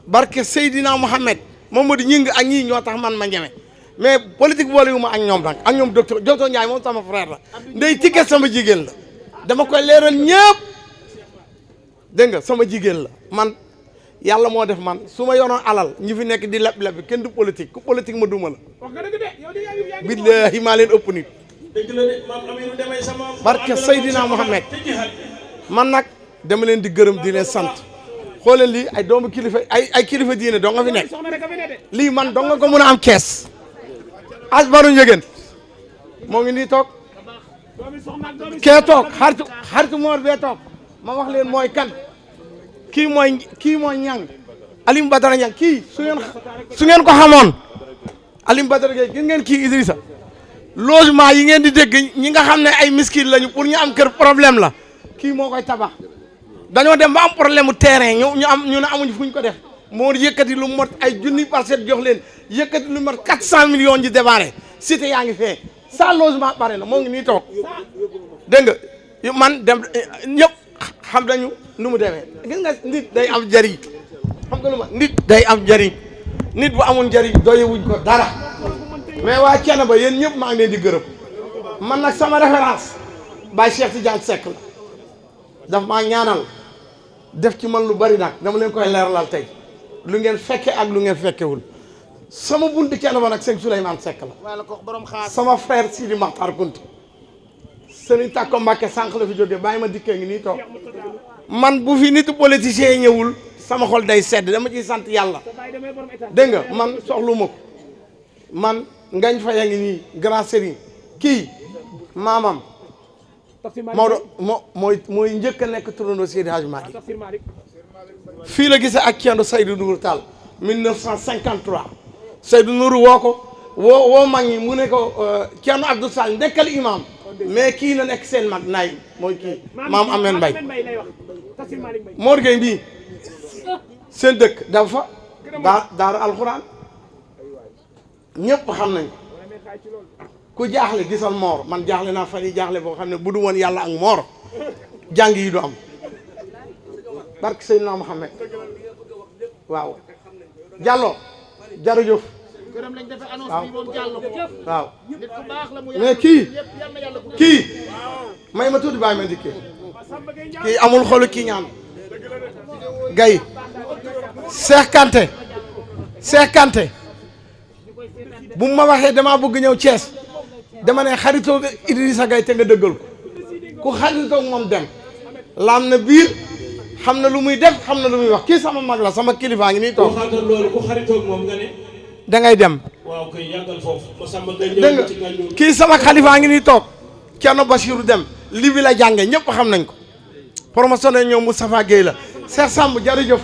barke Seydina Mohamed Mamadou Ñing ak ñii ñoo tax man ma ñeme mais politique boole wu ma ak ñoom nag ak ñoom docteur Ndiaye moom sama frère la ndey ticket sama jigéen la dama koy leeral ñëpp dégg nga sama jigéen la man
yàlla moo def man su ma yoroon alal ñi fi nekk di leb kenn du politique ku politique ma duma la billaahi maa leen ëpp nit barke Seydina Mohamed man nag dama leen di gërëm di leen sant xoolal lii ay doomu kilifa ay kilifa diine doo nga fi nekk lii man doo nga ko mën a am kees as baru njëgeen moo ngi nii toog kee toog xaritu moor bee toog ma wax leen mooy kan kii mooy ñang Alim Badara Ñang kii su ngeen ko xamoon Alim Badara Gueye gis ngeen kii Idrissa logement yi ngeen di dégg ñi nga xam ne ay miskin lañu pour ñu am kër problème la kii moo koy tabax dañoo dem ba am problème mu terrain ñu ne amuñu fu ñu ko def moo yëkkati lu mot ay junni parcelle jox leen yëkkati lu mot 400 millions ñu débarré cité yaa ngi fee sa logement pare na moo ngi nii toog dégg nga man dem ñëpp xam nañu nu mu demee gis nga nit day am njariñ xam nga lu ma nit day am njariñ nit bu amul njariñ doyewuñ ko dara mais waa Thiénaba yéen ñëpp maa ngi leen di gërëm man nag sama référence Baye Cheikh Tidiane Seck la daf maa ñaanal def ci man lu bari nag dama leen koy leeralal tey lu ngeen fekke ak lu ngeen fekkewul sama buntu Thiénaba nag sëñ Souleymane Seck la sama frère Sidi Makhtar Kounta Sëriñ Takko Mbàkke sànq la fi jógee bàyyi ma dikkee ngi nii toog man bu fi nitu politicien yi ñëwul sama xol day sedd dama ciy sant yàlla dégg nga man soxlu ma ko man ngañ fa yaa ngi nii grand sëriñ kii maamam Maodo mooy njëkk a nekk turandoo Seydi Hadji Malick fii la gisee ak Ceerno Seydou Nourou Tall 1953 Seydou Nourou woo ko woo mag ñi mu ne ko Ceerno Abdou Sall ndekkal imam mais kii na nekk seen mag naay mooy kii maam Ameen Mbay Mor Gueye bii seen dëkk dafa daaru alxuraan ñëpp xam nañ ku jaaxle gisal moor man jaaxle naa fan yi jaaxle boo xam ne bu du woon yàlla ak moor jàng yi du am barke Seydina Mohamed waaw Diallo jërëjëf waaw mais kii may ma tuuti bàyyi ma dikkee kii amul xolu kii ñaan gay Cheikh Kanté bu ma waxee damaa bëgg ñëw Thiès dama ne xaritoo Idrissa Gay te nga dëggal ko ku xaritoo moom dem laam na biir xam na lu muy def xam na lu muy wax kii sama mag la sama kilifaa ngi nii toog
loolu ku xaritoo moom nga ne
da ngay dem
waaw koy yàggal foofu
dégg nga kii sama xalifaa ngi nii toog Thierno Bachirou Dem li bi la jànge ñëpp xam nañ ko promotionné ñoom Moustapha Guèye la Cheikh Samb jërëjëf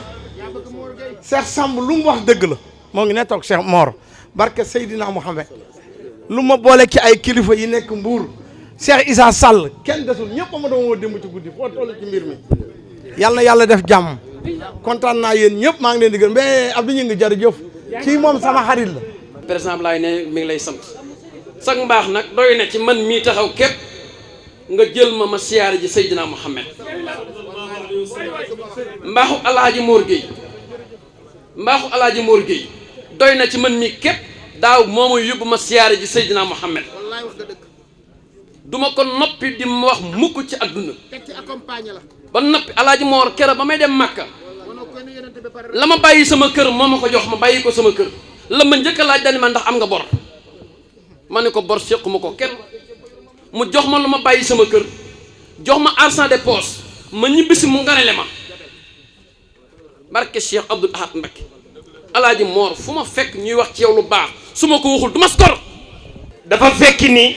Cheikh Samb lu mu wax dëgg la moo ngi ne toog Cheikh Mor barke Seydina Mohamed lu ma boole ci ay kilifa yi nekk Mbuur Cheikh Issa Sall kenn desul ñëpp ma doon woo démb ci guddi foo toll ci mbir mi yàlla na yàlla def jàmm kontaan naa yéen ñëpp maa ngi leen di gërëm mais Abdou ñu ngi jërëjëf kii moom sama xarit la.
par exemple laay ne mi ngi lay sant sax mbaax nag doy na ci man mii taxaw képp nga jël ma siyaare ji Seydina Mohamed mbaaxu alaaji Mor Gueye doy na ci man mii képp daaw moo ma yóbbu ma siyaare ji Seydina Mohamed duma ko noppi di ma wax mukk ci adduna ba noppi alaaji Mor kera ba may dem Makka la ma bàyyi sama kër moo ma ko jox ma bàyyi ko sama kër la ma njëkk a laaj dani ma ndax am nga bor ma ne ko bor séquma ko kenn mu jox ma lu ma bàyyi sama kër jox ma argent de poche ma ñibbisi mu nganale ma barke Cheikh Abdoul Ahad Mbacké alaaji Mor fu ma fekk ñuy wax ci yow lu baax su ma ko waxul du ma skor
dafa fekki ni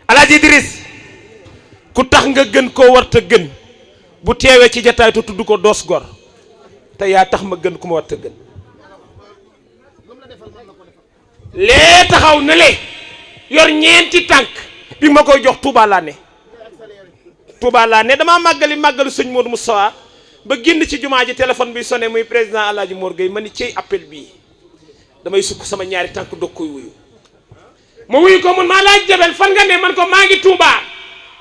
alaaji Idriss ku tax nga gën koo warta gën bu teewee ci jataay tu tudd ko doos gor te yaa tax ma gën ku ma warta gën lee taxaw na le yor ñeenti tànk bi ma koy jox Touba laa ne damaa màggalu sëñ Modou Moustapha ba génn ci jumaa ji téléphone bi sonné muy président Alaaji Mor Gueye ma ni cey appel bii damay sukk sama ñaari tànk dog koy wuyu ma wuyu ko mun maa laaj jabel fan nga ne man ko maa ngi Touba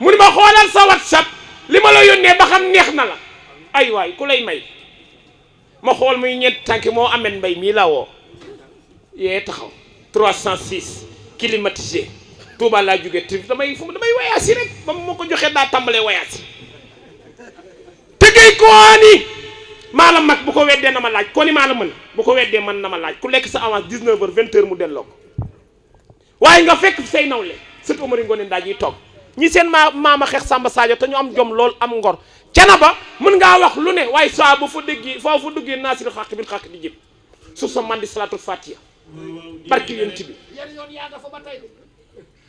mu ni ma xoolal sa WhatsApp li ma la yónnee ba xam neex na la ay waay ku lay may ma xool muy ñeenti tànk moo amen mbay mii la woo yee taxaw 306 climatisé Touba laa jógee tri damay wayaasi rek ba ma ko joxee daa tàmbalee wayaasi tëggay kooni maa la mag bu ko weddee na ma laaj ko ni maa la mën bu ko weddee man na ma laaj ku lekk sa avance 19h 20h mu delloo ko waaye nga fekk say nawle sët Omar Ngoone Ndaaj yi toog ñi seen maama xeex Samba Sadio te ñu am jom lool am ngor Canaba mën ngaa wax lu ne waaye saa bu fa déggee foo fa duggee naasir xaq bil xaq di jëm suuf sa mandi salaatul fatiha barki yonent bi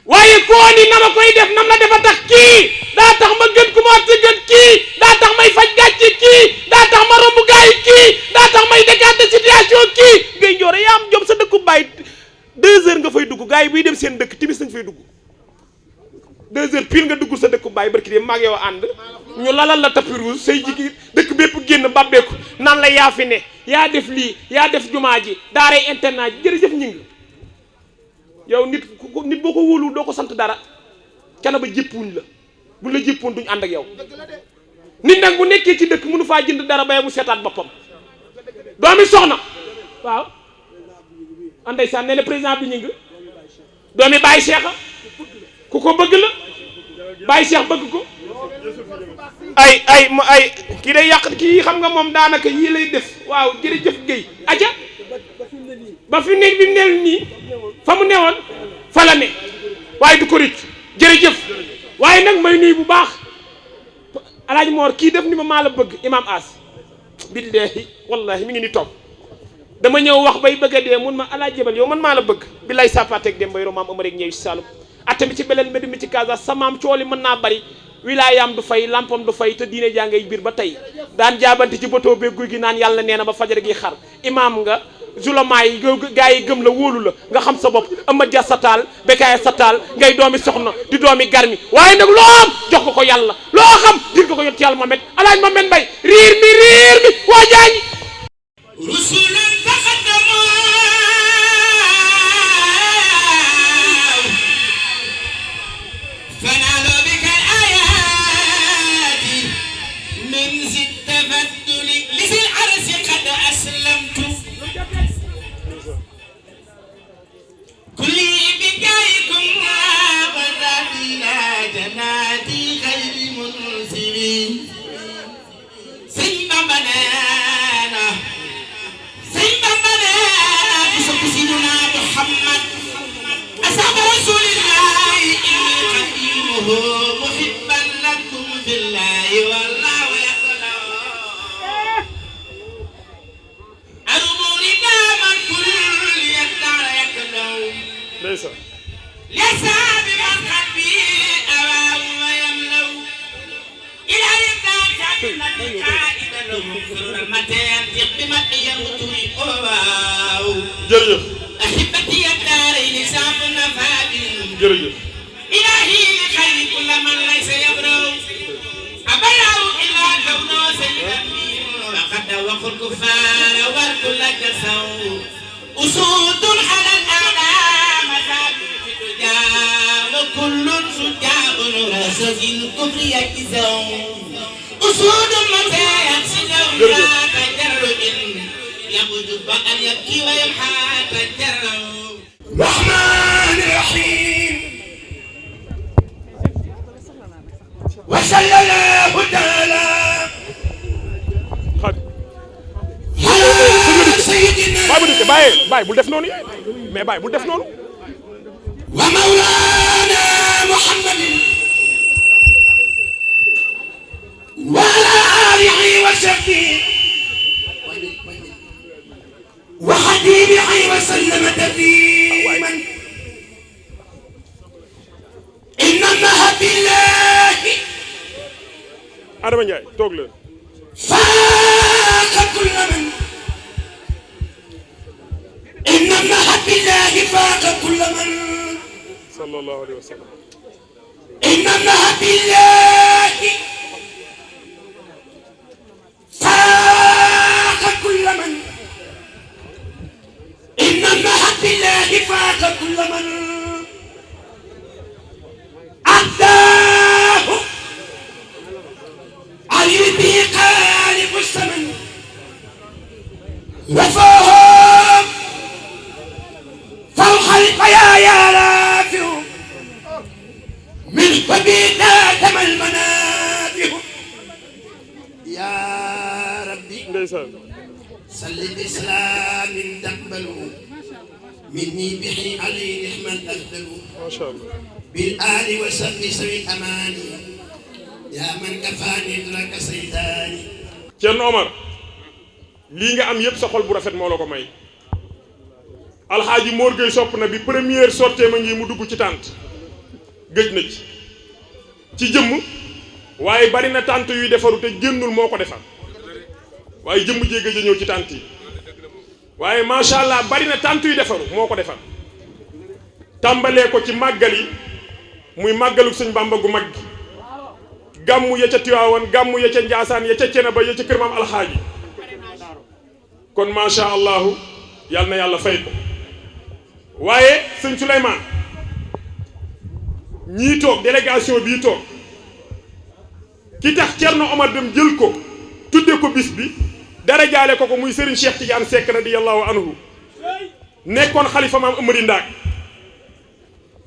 waaye koo ni na ma koy def nam la defa tax kii daa tax ma gën ku ma gën kii daa tax may faj gàcce kii daa tax ma romb gaay kii daa tax may décanter situation kii ngay njoore yaa am jom sa dëkku bàyyi 2 heures nga fay dugg gars yi buy dem seen dëkk timis nañ fay dugg 2 heures pile nga dugg sa dëkku bàyyi barki dem maag yow ànd ñu lalal la tapis rouge say jigi dëkk bépp génn babbeeku naan la yaa fi ne yaa def lii yaa def jumaa ji daaray internat ji jërëjëf ñi ngi yow nit boo ko wóolu doo ko sant dara Canaba jéppuñ la buñ la jéppoon duñ ànd ak yow nit nag bu nekkee ci dëkk mënu faa jënd dara baye mu seetaat boppam doomi soxna waaw anday saan ne le président bi ñu ngi doomi Baye Cheikh ku ko bëgg la Baye Cheikh bëgg ko ay kii day yàq kii xam nga moom daanaka yii lay def waaw jërëjëf Guèye aja ba fi nekk bi mu neel nii fa mu newoon fa la ne waaye du ko rëcc jërëjëf waaye nag may nuyu bu baax Alaaji Moor kii def ni ma maa la bëgg Imam As billahi wallahi mi ngi ni toog dama ñëw wax bay bëgg a dee mun ma Alaaji Jabal yow man maa la bëgg billahi sapateeg dem bay romaam Amar ak ñëw si Saloum atami ci beleel mbedd mi ci Casa samaam cooli mën naa bari wilaayaam du fay lampam du fay te diine jaa ngay biir ba tey daan jaabante ci botoo be guy gi naan yàlla nee na ba fajar gi xar imaam nga zulama yi gaa yi gëm la wóolu la nga xam sa bopp Amad Dia Satal Bekaay Satal ngay doomi soxna di doomi garmi waaye nag loo am jox ko ko yàlla loo xam dir ko ko yot yàlla Mohamed Alaaji Mohamed Mbay riir mi waa jaañi rusulan taqaddamu fanalo bika ayati min zid tafadduli lisil arsi qad aslamtu kulli bikaykum waqadati la janati khayri munsirin sëñ Bamba neena bisu sidina Muhammad ashabu rasulillahi inni qadimuhu muhibban lakum billahi wallahu yaqulu arumuni daman kulli yaqdara yaqulu leysa bi man qalbi awaw wa yamlaw ila yaqdar nabi qaida lahum matan tiqmat yamturi awaw jërëjëf ahibati yaqdarini sabna fadil jërëjëf ilahi khayri kull man laysa yabraw abayaw ila kawno sayyidan wa qad wa khul kufara wa kull kasaw usudul halal a'lam وكل شجاع راسخ الكفر يكسو أسود متى يقصدون لا تجرد يغضب أن يبكي ويمحى تجرد الرحمن الرحيم وصلى الله تعالى على سيدنا باي بول ديف نونو mais باي بول ديف نونو ومولانا محمد وعلى آله وصحبه وخديمه وسلم تسليما إن الله بالله Adama Ndiaye toog leen فاق كل من إن الله بالله فاق كل من صلى الله عليه وسلم إن الله بالله فاق كل من إن الله بالله فاق كل من أعداه علي به خالق السمن وفوهم فوق القيايا رافع من فبينا تم المنافع يا ربي
ndeysaan
salli bislaamin taqbalu minni bihi alayhi nihman afdalu
macha allah
bil aali wa sahbi sawi amaani yaa man kafaani draka saytaani.
Thierno Omar lii nga am yëpp sa xol bu rafet moo la ko may alxaaji Mor Gueye sopp na bi première sortie ma ngi mu dugg ci tànt gëj na ci jëmm waaye bari na tànt yuy defaru te génnul moo ko defar waaye jëmm jee gëj a ñëw ci tànt yi waaye macha allah bari na tànt yuy defaru moo ko defar tàmbalee ko ci màggal yi muy màggalu sëñ Bàmba gu mag gi gàmmu ya ca Tiwaawan gàmmu ya ca Njaasaan ya ca Cenaba ya ca kër maam alxaaji kon macha allahu yal na yàlla fay ko waaye sëñ Souleymane ñii toog délégation bii toog ki tax Thierno Omar dem jël ko tudde ko bis bi dara jaale ko muy Serigne Cheikh Tidiane Seck radiyallahu anhu nekkoon xalifa maam Amari Ndaak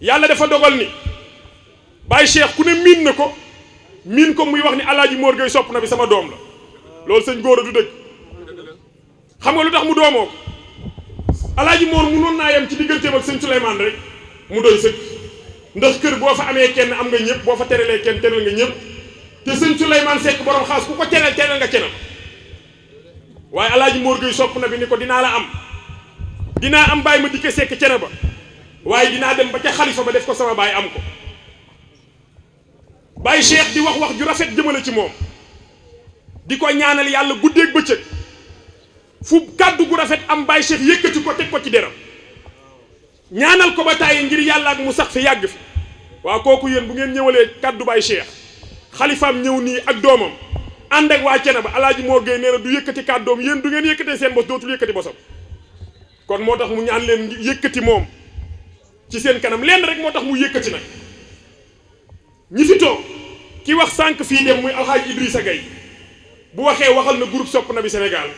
yàlla dafa dogal ni Baye Cheikh ku ne miin na ko miin ko muy wax ni Alaaji Mor Gueye sopp na bi sama doom la loolu sëñ góor a du dëgg xam nga lu tax mu doomoo ko Alaaji Mor munoon naa yem ci digganteem ak sëñ Souleymane rek mu doy sëkk ndax kër boo fa amee kenn am nga ñëpp boo fa terelee kenn teral nga ñëpp te sëñ Souleymane Seck borom xaas ku ko teral nga kenam waaye Alaaji Mor Gueye sopp na bi ni ko dinaa am Baye ma dikke Seck cene ba waaye dinaa dem ba ca xalifa ba def ko sama baay am ko Baye Cheikh di wax ju rafet jëmale ci moom di ko ñaanal yàlla guddeeg bëccëg fu kàddu gu rafet am Baye Cheikh yëkkati ko teg ko ci deram ñaanal ko ba tàyyi ngir yàlla ak mu sax fi yàgg fi waaw kooku yéen bu ngeen ñëwalee kàddu Baye Cheikh xalifaam ñëw nii ak doomam ànd ak waa cene ba Alaaji Mor Gueye nee na du yëkkati kàddoom yéen du ngeen yëkkatee seen bos dootul yëkkati bosam kon moo tax mu ñaan leen yëkkati moom ci seen kanam lenn rek moo tax mu yëkkati nag ñi fi toog ki wax sànq fii dem muy alxaaji Idrissa Gueye bu waxee waxal na groupe sopp na bi Sénégal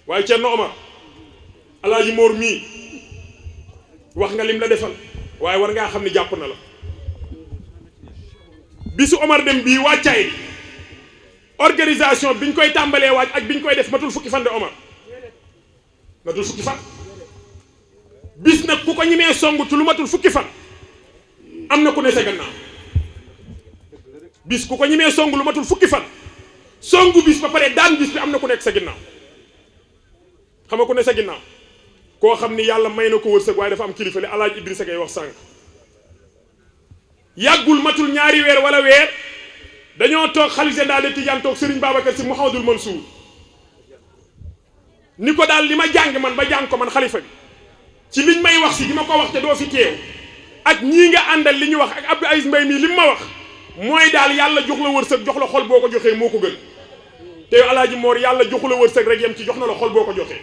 waaye Thierno Omar Alaaji Mor mii wax nga lim la defal waaye war ngaa xam ni jàpp na la bisu Omar dem bii wàccaay bi organisation biñ koy tàmbalee waaj ak biñ koy def matul fukki fan de Omar matul fukki fan bis nag ku ko ñimee song ci lu matul fukki fan am na ku ne sa gannaaw bis ku ko ñimee song lu matul fukki fan songu bis ba pare daan bis bi am na ku nekk sa ginnaaw xam nga ku ne sa ginnaaw koo xam ni yàlla may na ko wërsëg waaye dafa am kilifa li Alaaji Idrissa Gueye wax sànq yàggul matul ñaari weer wala weer dañoo toog xalifa général des Tidianes toog Serigne Babacar Sy Mouhamadoul Mansour ni ko daal li ma jàng man ba jàng ko man xalifa bi ci liñ may wax si di ma ko wax te doo fi teew ak ñii nga àndal li ñu wax ak Abdou Aziz Mbaye mii li ma wax mooy daal yàlla jox la wërsëg jox la xol boo ko joxee moo ko gën te Alaaji Mor yàlla joxu la wërsëg rek yem ci jox na la xol boo ko joxee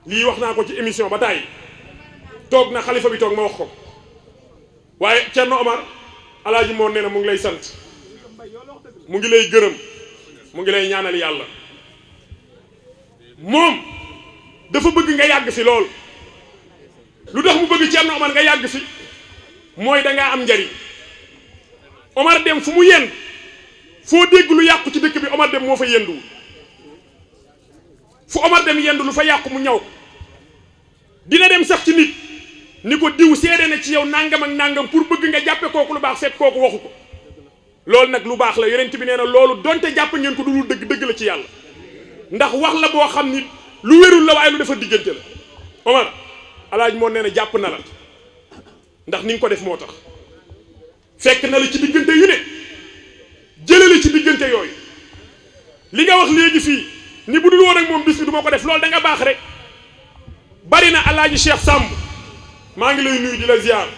lii wax naa ko ci émission ba tàyyi toog na xalifa bi toog ma wax ko waaye Thierno Omar Alaaji Mor nee na mu ngi lay sant mu ngi lay gërëm mu ngi lay ñaanal yàlla moom dafa bëgg nga yàgg fi lool lu tax mu bëgg Thierno Omar nga yàgg fi mooy dangaa am njariñ Omar dem fu mu yend foo dégg lu yàqu ci dëkk bi Omar dem moo fa yenduwul fu Omar dem yendu lu fa yàqu mu ñaw dina dem sax ci nit ni ko diw seede na ci yow nangam ak nangam pour bëgg nga jàppe kooku lu baax fekk kooku waxu ko loolu nag lu baax la yonent bi nee na loolu donte jàpp ngeen ko dul dëgg dëgg la ci yàlla ndax wax la boo xam ni lu wérul la waaye lu dafa diggante la Omar Alaaji moo nee na jàpp na la ndax ni nga ko def moo tax fekk na la ci diggante yu ne jële la ci diggante yooyu li nga wax léegi fii ni bu dul woon ak moom bis bi du ma ko def loolu da nga baax rek bari na Alaaji Cheikh Samb maa ngi lay nuyu di la ziar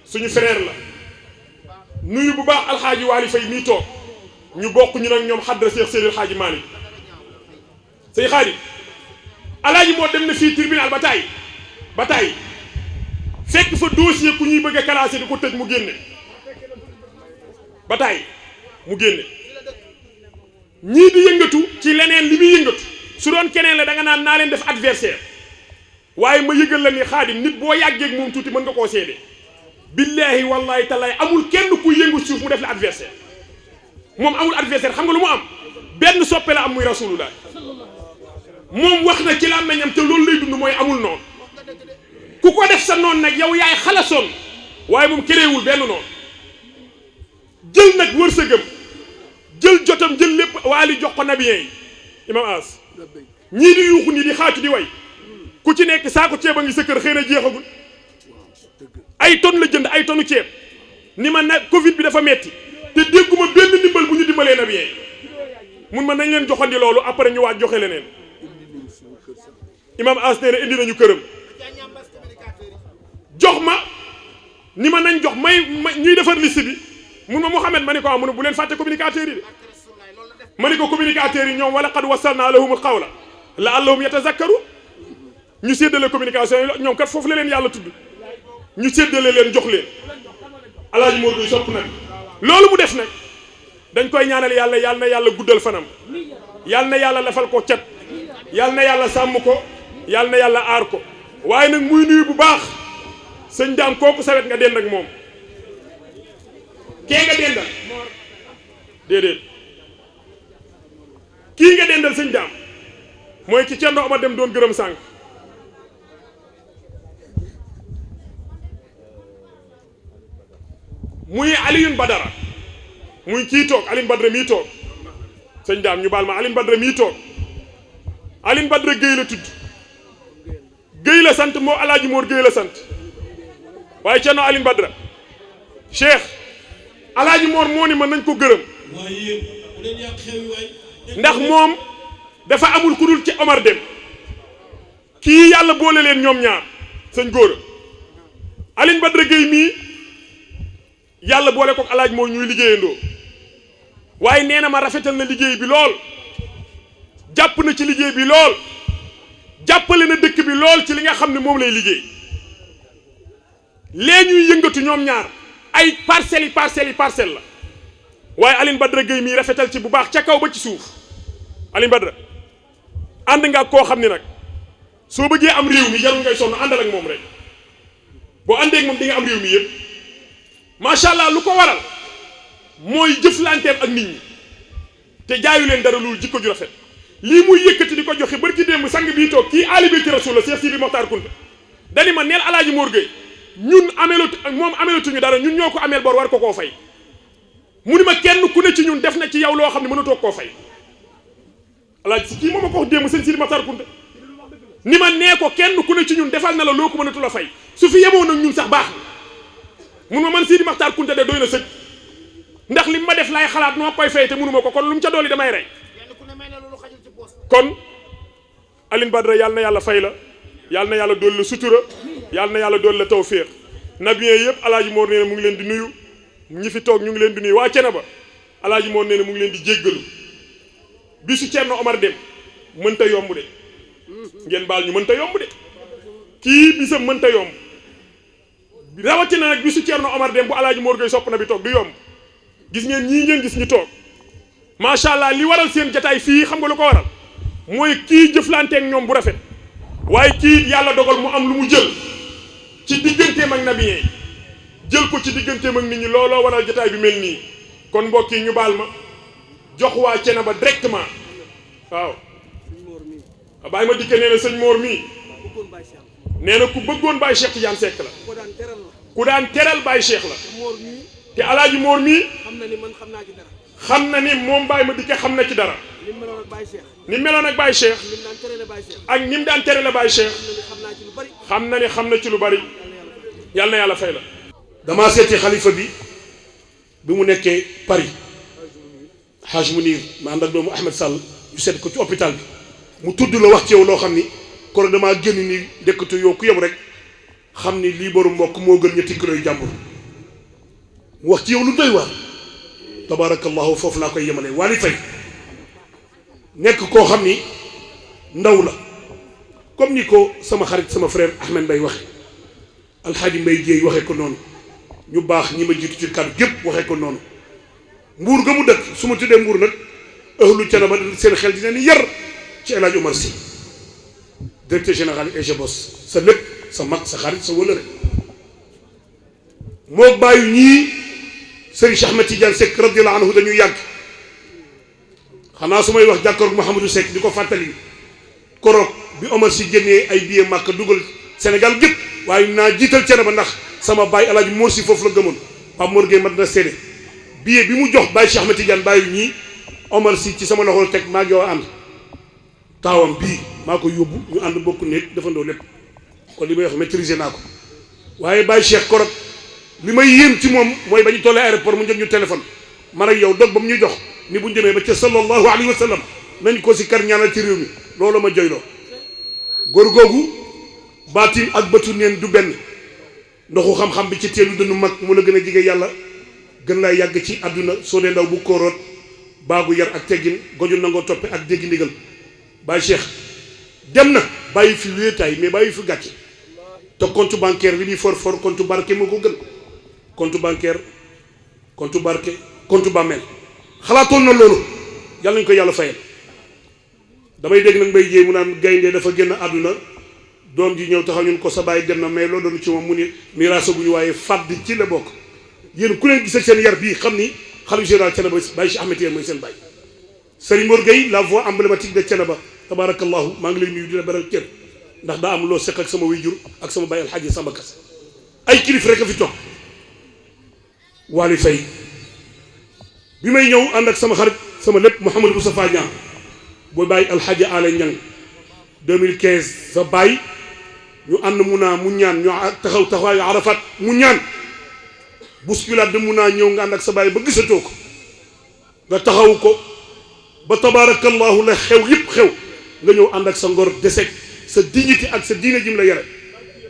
suñu frère la nuyu bu baax alxaaji Waali Fay mii toog ñu bokk ñu nag ñoom xadra Cheikh Seydil Xaaji Maalik say xaadim Alaaji moo dem na fii tribunal ba tàyyi fekk fa dossier ku ñuy bëgg a classé di ko tëj mu génne ba tàyyi mu génne ñii di yëngatu ci leneen li muy yëngatu su doon keneen la da nga naan naa leen def adversaire waaye ma yëgal la ni xaadim nit boo yàggeeg moom tuuti mën nga koo seede billaahi wallahi tallaay amul kenn ku yëngu suuf mu def la adversaire moom amul adversaire xam nga lu mu am benn soppe la am muy rasulullah moom wax na ci làmmiñam te loolu lay dund mooy amul noonu ku ko def sa noonu nag yow yaay xalasoon waaye moom kéréewul benn noonu jël nag wërsëgam jël jotam jël lépp waali jox ko nabiyen yi imam as ñii di yuuxu nii di xaacu di way ku ci nekk saako ceeb a ngi sa kër xëy na jeexagul ay tonnes la jënd ay tonnes ceeb ni ma nag Covid bi dafa metti te dégguma benn ndimbal bu ñu dimbalee nabiyen yi mun ma nañ leen joxandi loolu après ñu waat joxe leneen imam as nee na indi nañu këram jox ma ni ma nañ jox may ñuy defar liste bi mun ma Mouhamed ma ni ko am mu ne bu leen fàtte communicateurs yi de ma ni ko communicateurs yi ñoom wala qad wasalna lahumul qawla la'allahum yatazakkaru ñu séddale communication yi ñoom kat foofu la leen yàlla tudd ñu séddale leen jox leen alaaji Mor Gueye sopp nag loolu mu def nag dañ koy ñaanal yàlla yàlla na yàlla guddal fanam yàlla na yàlla lafal ko cat yàlla na yàlla sàmm ko yàlla na yàlla aar ko waaye nag muy nuyu bu baax sëñ daam kooku sawet nga dend ak moom kee nga dendal déedéet kii nga dendal sëñ daam mooy ci Cerno Omar Dem doon gërëm sànq muy Alioune Badara muy kii toog Alioune Badara mii toog sëñ daam ñu baal ma Alioune Badara mii toog Alioune Badara Guèye la tudd Guèye la sant moo Alaaji Mor Guèye la sant waaye Cerno Alioune Badara Cheikh Alaaji Mor moo ni ma nañ ko gërëm ndax moom dafa amul ku dul ci Omar Dem kii yàlla boole leen ñoom ñaar sëñ góor Alioune Badara Guèye mii yàlla boole ko Alaaji Mor ñuy liggéeyandoo waaye nee na ma rafetal na liggéey bi lool jàpp na ci liggéey bi lool jàppale na dëkk bi lool ci li nga xam ne moom lay liggéey lee ñuy yëngatu ñoom ñaar ay parcelles la waaye Alioune Badara Guèye mii rafetal ci bu baax ca kaw ba ci suuf Alioune Badara ànd nga koo xam ne nag soo bëggee am réew mi jarul ngay sonn àndal ak moom rek boo àndee ak moom di nga am réew mi yëpp macha allah lu ko waral mooy jëflanteem ak nit ñi te jaayu leen dara lu jikko ju rafet lii muy yëkkati di ko joxe barki démb sang bii toog kii aali bayti rasul la Cheikh Sidi Mokhtar Kounta dani ma neel Alaaji Mor Gueye ñun moom amelatuñu dara ñun ñoo ko ameel bor war ko koo fay mu ni ma kenn ku ne ci ñun def na ci yow loo xam ne mënatoo koo fay alaaji si kii moom a ko wax démb sëñ Sidi Mokhtar Kounta ni ma nee ko kenn ku ne ci ñun defal na la loo ko mënatu la fay su fi yemoon nag ñun sax baax na mun ma man Sidi Mokhtar Kounta de doy na sëg ndax li ma def laay xalaat noo koy fay te mënuma ko kon lu mu ca dooli damay rey kon Alioune Badara yàlla na yàlla fay la yàlla na yàlla dool la sutura yàlla na yàlla dool la tawféex nabiyen yëpp Alaaji Mor nee na mu ngi leen di nuyu ñi fi toog ñu ngi leen di nuyu waa Cenaba Alaaji Mor nee na mu ngi leen di jéggalu bisu Cerno Omar Dem mënta yomb de ngeen baal ñu mënta yomb de kii bisam mënta yomb rawatina nag bisu Cerno Omar Dem bu Alaaji Mor Gueye sopp na bi toog du yomb gis ngeen ñii ngeen gis ñu toog macha allah li waral seen jataay fii xam nga lu ko waral mooy kii jëflanteeg ñoom bu rafet waaye kii yàlla dogal mu am lu mu jël ci digganteem ak nabiyen yi jël ko ci digganteem ak nit ñi looloo waral jataay bi mel nii kon mbokk yi ñu baal ma jox waa Cenaba directement waaw bàyyi ma dikkee nee na sëñ Mor mii nee na ku bëggoon Baye Cheikh Tidiane Seck la ku daan teral Baye Cheikh la te Alaaji Mor mii xam na ni moom Baye ma dikkee xam na ci dara ni meloon ak Baye Cheikh ak ni mu daan tere la Baye Cheikh xam na ci lu bari yàlla na yàlla fay la.
damaa seeti xalifa bi mu nekkee Paris Haj Munir ma ànd ak doomu Ahmed Sall ñu seet ko ci hôpital bi mu tudd la wax ci yow loo xam ni kon damaa génn ni dëkkatu yow ku yem rek xam ni lii boru mbokk moo gën ñetti kilo yu jàmbur mu wax ci yow lu doy waar tabarakallahu foofu laa koy yemale Wally Faye nekk koo xam ni ndaw la comme ni ko sama xarit sama frère Ahmed Mbaye waxe alxaaji Mbaye Dieye waxee ko noonu ñu baax ñi ma jiitu ci kàddu gépp waxee ko noonu mbuur ga mu dëkk su ma tuddee mbuur nag ahlu Thiénaba seen xel dina ni yar ci El Hadj Omar Sy directeur général EGBOS sa lépp sa mag sa xarit sa wëlëre moo bàyyi ñii Serigne Cheikh Ahmed Tidiane Seck radiyallahu anhu dañuy yàgg xanaa su may wax jàkkaarloog Mouhamadou Seck di ko fàttali koroog bi Omar Sy génnee ay billet Makka dugal Sénégal gépp waaye naa jiital Thiénaba ndax sama baay El Hadj Mor Sy foofu la gëmoon Pape Mor Gueye mat na séedé billet bi mu jox Baye Cheikh Ahmed Tidiane bàyyi ñii Omar Sy ci sama loxo teg maa ngi yow ànd taawam bii maa ko yóbbu ñu ànd bokk néeg defandoo lépp kon li may wax maîtriser naa ko waaye Baye Cheikh korog li may yéem ci moom mooy ba ñu tollee aéroport mu jot ñu téléphone man ak yow dog ba mu ñu jox ni bu ñu demee ba ca sallallahu alayhi wa sallam nañ ko si kar ñaanal ci réew mi loolu ma joyloo góor googu baatin ak bëtu neen du benn ndoxu xam-xam bi ci teelu dënnu mag mu la gën a jege yàlla gën laa yàgg ci àdduna soo dee ndaw bu kóoroot baagu yar ak teggin goju nangoo toppe ak déggi ndigal Baye Cheikh dem na bàyyi fi wéetaay mais bàyyi fi gàcce te compte bancaire li muy for compte barke moo ko gën compte bancaire compte barke compte bàmmeel xalaatoon na loolu yàlla nañu ko yàlla fayal damay dégg nag mbay jéey mu naan gaynde dafa génn àdduna doom ji ñëw taxaw ñun ko sa baay dem na mais loo doon ci moom mu ni miraasaguñu waaye fàdd ci la bokk yéen ku leen gisal seen yar bii xam ni xalifa général Thiénaba Baye Cheikh Ahmed Tidiane mooy seen baay Serigne Mor Gueye la voix emblématique de Thiénaba tabarakallahu maa ngi lay nuyu di la beral cër ndax daa am loo seq ak sama wayjur ak sama baay alxaaji Samba Kass ay kilif rek a fi toog Waly Faye bi may ñëw ànd ak sama xarit sama lépp Mouhamadou Moustapha Niang booy bàyyi alxaaji Alé Niang 2015 sa bàyyi ñu ànd mun naa mu ñaan ñu taxaw taxawaayu Arafat mu ñaan bousculade de mun naa ñëw nga ànd ak sa bàyyi ba gisatoo ko nga taxaw ko ba tabarakallahu la xew yëpp xew nga ñëw ànd ak sa ngor deseg sa dignité ak sa diine jim la yare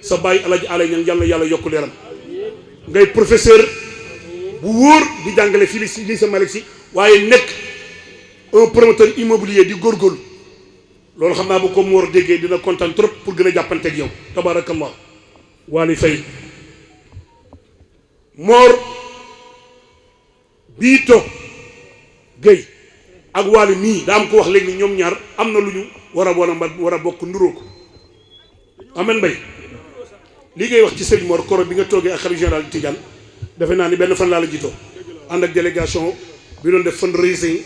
sa bàyyi alaaji Alé Niang yàlla yàlla yokk leeram ngay professeur bu wóor di jàngale fii si lii sa Malick Sy waaye nekk un promoteur immobilier di góorgóorlu loolu xam naa bu ko Mor déggee dina kontaan trop pour gën a jàppanteeg yow tabarakallah Waly Faye Mor bii toog Gueye ak Waly mii daa am ko wax léegi ni ñoom ñaar am na lu ñu war a bokk nduróo ko amen mbay li ngay wax ci Serigne Mor koro bi nga toogee ak xalifa général Tidiane defe naa ni benn fan laa la jiitoo ànd ak délégation bi doon def fundraising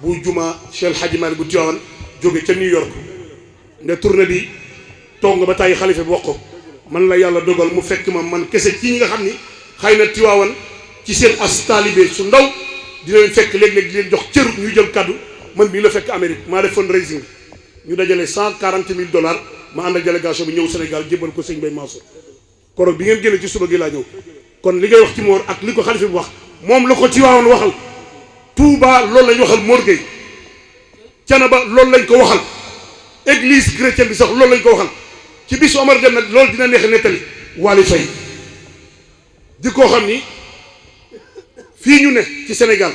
bu juma Cheikh Hadji Malick bu Tivaouane jóge ca New York ne tournée bi toog nga ba tàyyi xalifa bi wax ko man la yàlla dogal mu fekk ma man kese ci ñi nga xam ni xëy na Tivaouane ci seen as taalibe su ndaw dina leen fekk léeg-léeg di leen jox cër ñu jël kaddu man mii la fekk Amérique maa def fundraising ñu dajale $140,000 ma ànd ak délégation bi ñëw Sénégal jébbal ko sëñ Bay Mansour koroog bi ngeen génne ci suba gi laa ñëw kon li ngay wax ci Mor ak li ko xalifa bi wax moom la ko Tivaouane waxal Touba loolu lañ waxal Mor Gueye Thiénaba loolu lañ ko waxal église chrétienne bi sax loolu lañ ko waxal ci bisu Omar dem nag loolu dina neex nettali Waly Faye di koo xam ni fii ñu ne ci Sénégal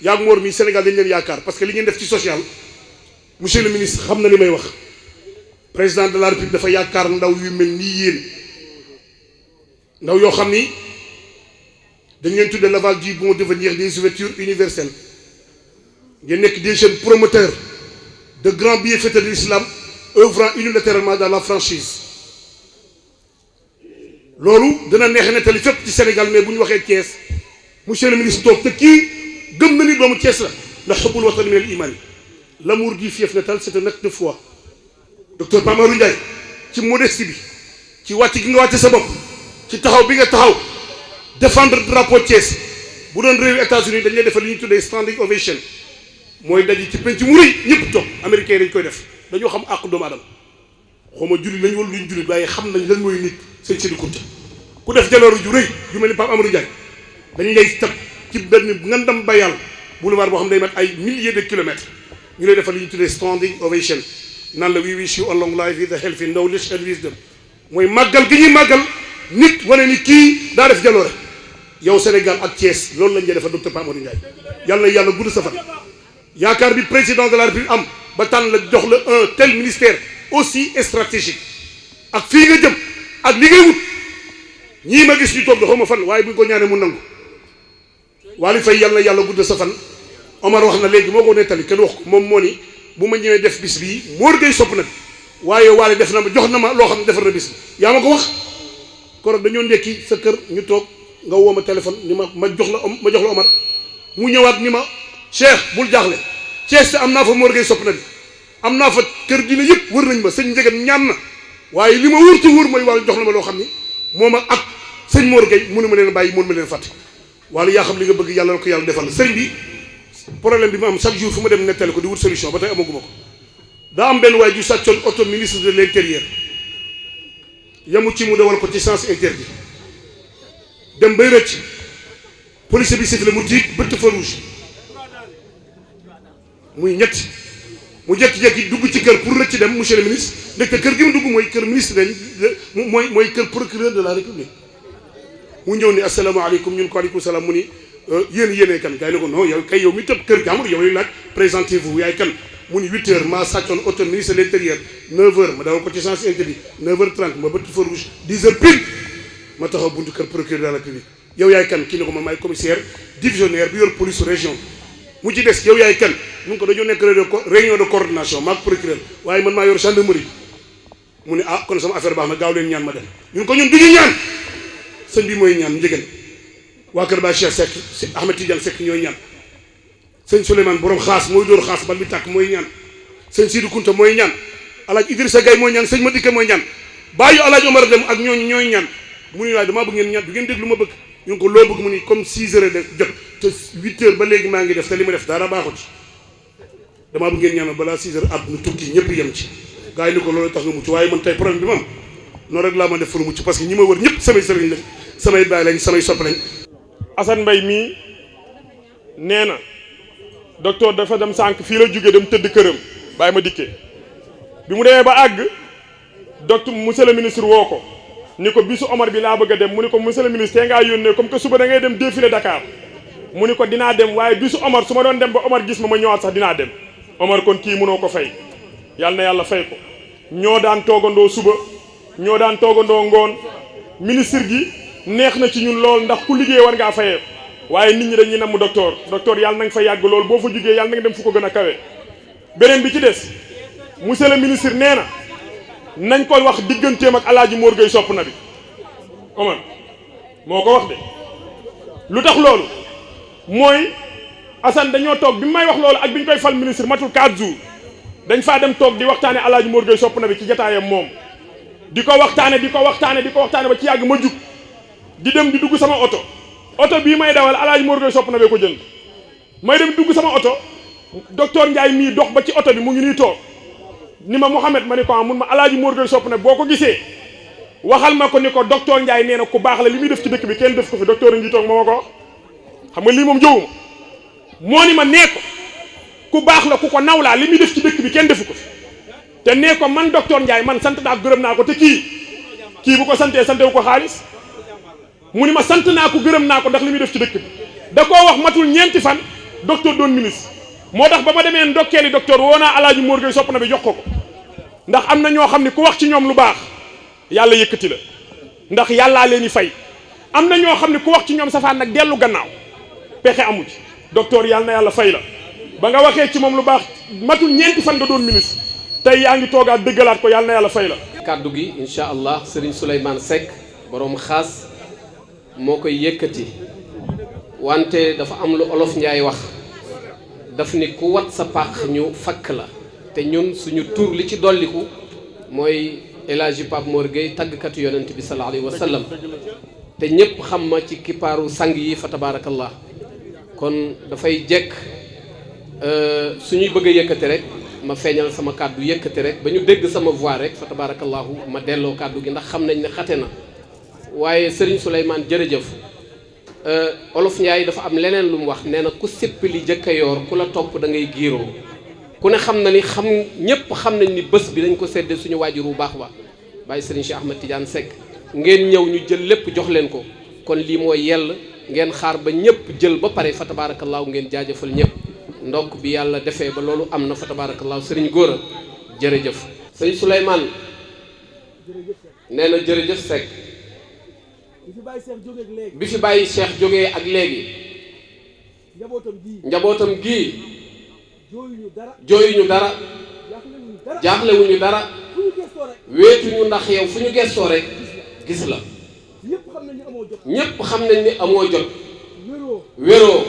yaa ak Mor mii Sénégal dañ leen yaakaar parce que li ngeen def ci social monsieur le ministre xam na li may wax président de la République dafa yaakaar ndaw yu mel nii yéen ndaw yoo xam ni dañ leen tudde l'aval du bon devenir des ouvertures universelles ngeen nekk des jeunes promoteurs de grands bienfaiteurs de l'islam œuvrant unilatéralement dans la franchise loolu dana neex nettali fépp ci Sénégal mais bu ñu waxee Thiès monsieur le ministre toog te kii gëm na ni doomu Thiès la ndax xubbul watan min al iman l'amour du fief natal c'est un acte de foi docteur Pamarou Ndiaye ci modestie bi ci wàcc gi nga wàcc sa bopp ci taxaw bi nga taxaw défendre drapeau Thiès bu doon réewu États-Unis dañ lay defal li ñuy tuddee standing ovation mooy daje ci penc mu rëy ñëpp toog américains yi dañ koy def dañoo xam àq doomu aadama xawma jullit lañ wala luñ jullit waaye xam nañ lan mooy nit sëñ Sidi Kounta ku def jaloor ju rëy ju mel ni Pape Amadou Ndiaye dañ lay tab ci benn ngandam bayal boulevard boo xam day mat ay milliers de kilomètres ñu lay defal li ñuy tuddee standing ovation naan la we wish you a long life with a healthy knowledge and wisdom mooy màggal gi ñuy màggal nit wane ni kii daa def jaloore yow Sénégal ak Thiès loolu lañ lay defal docteur Pape Amadou Ndiaye yàlla na yàlla gudd sa fan yaakaar bi président de la République am ba tànn la jox la un tel ministère aussi stratégique ak fii nga jëm ak li ngay wut ñii ma gis ñu toog xaw ma fan waaye bu ñu ko ñaanee mu nangu Waly Faye yàlla na yàlla gudd sa fan Omar wax na léegi moo ko nettali kenn wax ko moom moo ni bu ma ñëwee def bis bii Mor Gueye sopp nag waaye Waly def na ma jox na ma loo xam ne defar na bis bi yaa ma ko wax koroog dañoo ndekki sa kër ñu toog nga woo ma téléphone ni ma jox la Omar mu ñëwaat ni ma Cheikh bul jaaxle Thiès am naa fa Mor Gueye sopp na bi am naa fa kër dina yëpp wër nañ ma sëñ Njegen ñaan na waaye li ma wóor ci wóor mooy wàllu jox na ma loo xam ni moo ma ak sëñ Mor Gueye mënu ma leen bàyyi mënu ma leen fàtte wala yaa xam li nga bëgg yàlla na ko yàlla defal sëñ bi problème bi ma am chaque jour fu ma dem nettali ko di wut solution ba tey amaguma ko daa am benn waay ju sàccoon auto ministre de l'intérieur yamu ci mu dawal ko ci sens interdit dem bay rëcc police bi sifflé mu tiit bëtt fa rouge muy ñett mu jékki-jékki dugg ci kër pour rëcc dem monsieur le ministre ndekte kër gi mu dugg mooy kër ministre de mooy kër procureur de la république mu ñëw ni asalaamaaleykum ñun ko aleykum salaam mu ni yéenee kan gars yi ne ko non yow kay yow mi tëb kër gi amul yow lañ laaj présentez-vous yaay kan mu ni 8h maa sàccoon auto ministre de l'intérieur 9h ma dawal ko ci sens interdit 9h30 ma bëtt fa rouge 10h pile ma taxaw buntu kër procureur de la république yow yaay kan kii ne ko man maay commissaire divisionnaire bi yor police région mu ci des yow yaay kan mu ngi ko dañoo nekk réunion de coordination maak procureur waaye man maa yor gendarmerie mu ne ah kon sama affaire baax na gaaw leen ñaan ma dem ñun ko ñun duñu ñaan sëñ bi mooy ñaan Njëgeen waa kër Ba Cheikh Seck Ahmed Tidiane Seck ñooy ñaan sëñ Souleymane borom xaas mooy dóor xaas bal bi tàkk mooy ñaan sëñ Sidou Kounta mooy ñaan alaaj Idrissa Gaye mooy ñaan sëñ Madické mooy ñaan bàyyi alaaj Omar Dem ak ñooñu ñooy ñaan mu ni waaye damaa bëgg ngeen ñaan du ngeen dégg lu ma bëgg ñu ngi ko loo bëgg mu ni comme 6 heures de jot te 8 heures ba léegi maa ngi def te li ma def dara baaxut ci damaa bëgg ngeen ñaan balaa 6 heures àdduna tukki ñëpp yem ci gars yi ni ko loolu tax nga mucc waaye man tey problème bi ma am noonu rek laa ma def pour mucc parce que ñi ma wër ñëpp samay sëriñ lañ samay baay lañ samay sopp lañ.
Assane Mbaye mii nee na docteur dafa dem sànq fii la jóge dem tëdd këram bàyyi ma dikkee bi mu demee ba àgg docteur monsieur le ministre woo ko ni ko bisu Omar bi laa bëgg a dem mu ni ko monsieur le ministre tey ngaa yónnee comme que suba da ngay dem défilé Dakar mu ni ko dinaa dem waaye bisu Omar su ma doon dem ba Omar gis ma ñëwaat sax dinaa dem Omar kon kii mënoo ko fay yàlla na yàlla fay ko ñoo daan toogandoo suba ñoo daan toogandoo ngoon ministre gi neex na ci ñun lool ndax ku liggéey war ngaa fayee waaye nit ñi dañuy namm docteur yàlla na nga fa yàgg lool boo fa jugee yàlla na nga dem fu ko gën a kawe beneen bi ci des monsieur le ministre nee na nañ ko wax digganteem ak alaaji Mor Gueye sopp na bi Omar moo ko wax de lu tax loolu mooy Assane dañoo toog bi may wax loolu ak bi ñu koy fal ministre matul 4 jours dañ faa dem toog di waxtaane alaaji Mor Gueye sopp na bi ci jataayam moom di ko waxtaane ba ci yàgg ma jug di dem di dugg sama oto bii may dawal alaaji Mor Gueye sopp na bee ko jënd may dem dugg sama oto docteur Ndiaye mii dox ba ci oto bi mu ngi nii toog ni ma Mouhamed ma ni ko mun ma alaaji Mor Gueye sopp na boo ko gisee waxal ma ko ni ko docteur Ndiaye nee na ku baax la li muy def ci dëkk bi kenn def ko fi docteur ngi toog ma ko wax xam nga lii moom jëwuma moo ni ma nee ko ku baax la ku ko naw laa li muy def ci dëkk bi kenn defu ko fi te nee ko man docteur Ndiaye man sant naa gërëm naa ko te kii bu ko santee santewu ko xaalis mu ni ma sant naa ko gërëm naa ko ndax li muy def ci dëkk bi da koo wax matul ñeenti fan docteur doon ministre moo tax ba ma demee ndokkeeli docteur woo naa alaaji Mor Gueye sopp na bi jox ko ndax am na ñoo xam ne ku wax ci ñoom lu baax yàlla yëkkati la ndax yàllaa leen di fay am na ñoo xam ne ku wax ci ñoom safaan nag dellu gannaaw pexe amu ci docteur yàlla na yàlla fay la ba nga waxee ci moom lu baax matul ñeenti fan nga doon ministre tey yaa ngi toogaat dëggalaat ko yàlla na yàlla fay la.
kàddu gi incha allah Serigne Souleymane Seck borom xaas moo koy yëkkati wante dafa am lu olof Njaay wax daf ni ku wat sa pàq ñu fakk la te ñun suñu tur li ci dolliku mooy El Hadji Pape Mor Gueye tàggkatu yonent bi sallallahu alayhi wa sallam te ñëpp xam ma ci kippaaru sang yi fa tabaarakallah kon dafay jekk suñuy bëgg a yëkkati rek ma feeñal sama kàddu yëkkati rek ba ñu dégg sama voix rek fa tabaarakallahu ma delloo kàddu gi ndax xam nañ ne xate na waaye Serigne Souleymane jërëjëf olof Njaay dafa am leneen lu mu wax nee na ku séppali jëkka yoor ku la topp da ngay giiroo ku ne xam na ni ñëpp xam nañ ni bés bi dañ ko séddee suñu waajur bu baax ba bàyyi Serigne Cheikh Ahmed Tidiane Seck ngeen ñëw ñu jël lépp jox leen ko kon lii mooy yell ngeen xaar ba ñëpp jël ba pare fa tabaarakallaahu ngeen jaajëfal ñëpp ndokk bi yàlla defee ba loolu am na fa tabaarakallaahu Serigne Gora jërëjëf. Serigne Souleymane nee na jërëjëf Seck bi fi bàyyi Cheikh jógee ak léegi njabootam gii jooyuñu dara jaaxlewuñu dara wéetuñu ndax yow fu ñu gestoo rek gis la ñépp xam nañ ni amoo jot wéroo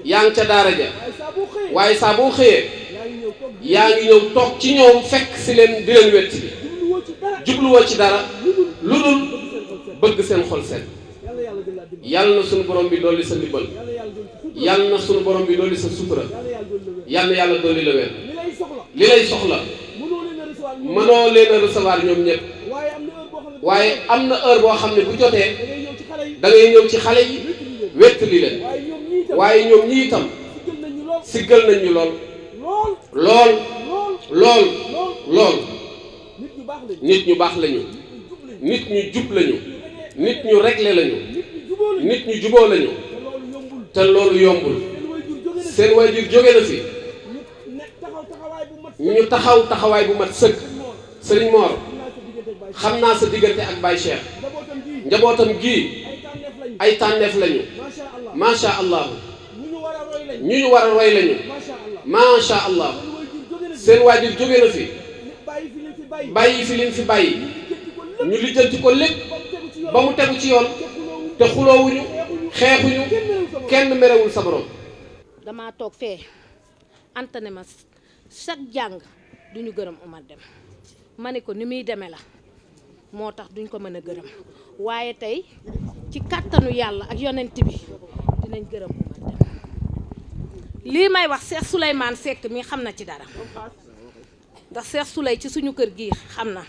yaa ngi ca daara ja waaye saa boo xëyee yaa ngi ñëw toog ci ñoom fekk si leen di leen wett bi jubluwoo ci dara lu dul bëgg seen xol seen yàlla na sunu borom bi dolli sa ndimbal yàlla na sunu borom bi dolli sa sutura yàlla na yàlla dolli la wér li lay soxla mënoo leen a recevoir ñoom ñëpp waaye am na heure boo xam ne bu jotee da ngay ñëw ci xale yi wett li leen waaye ñoom ñi itam siggal nañ ñu lool nit ñu baax lañu nit ñu jub lañu nit ñu réglé lañu nit ñu juboo lañu te loolu yombul seen waajur jóge na fi ñu taxaw taxawaay bu mat sëkk Serigne Mor xam naa sa diggante ak Baye Cheikh njabootam gii ay tànneef lañu macha allah ñu ñu war a roy lañu macha allah seen waajur jóge na fi bàyyi fi lim fi bàyyi ñu lijjanti ko lépp ba mu tegu ci yoon te xuloowuñu xeexuñu kenn merewul sa borom.
damaa toog fee antane ma chaque jàng duñu gërëm Omar Deme ma ne ko ni muy demee la moo tax duñ ko mën a gërëm waaye tey ci kàttanu yàlla ak yonent bi dinañ gërëm Omar Deme lii may wax Cheikh Souleymane Seck mi xam na ci dara ndax Cheikh Souley ci suñu kër gi xam na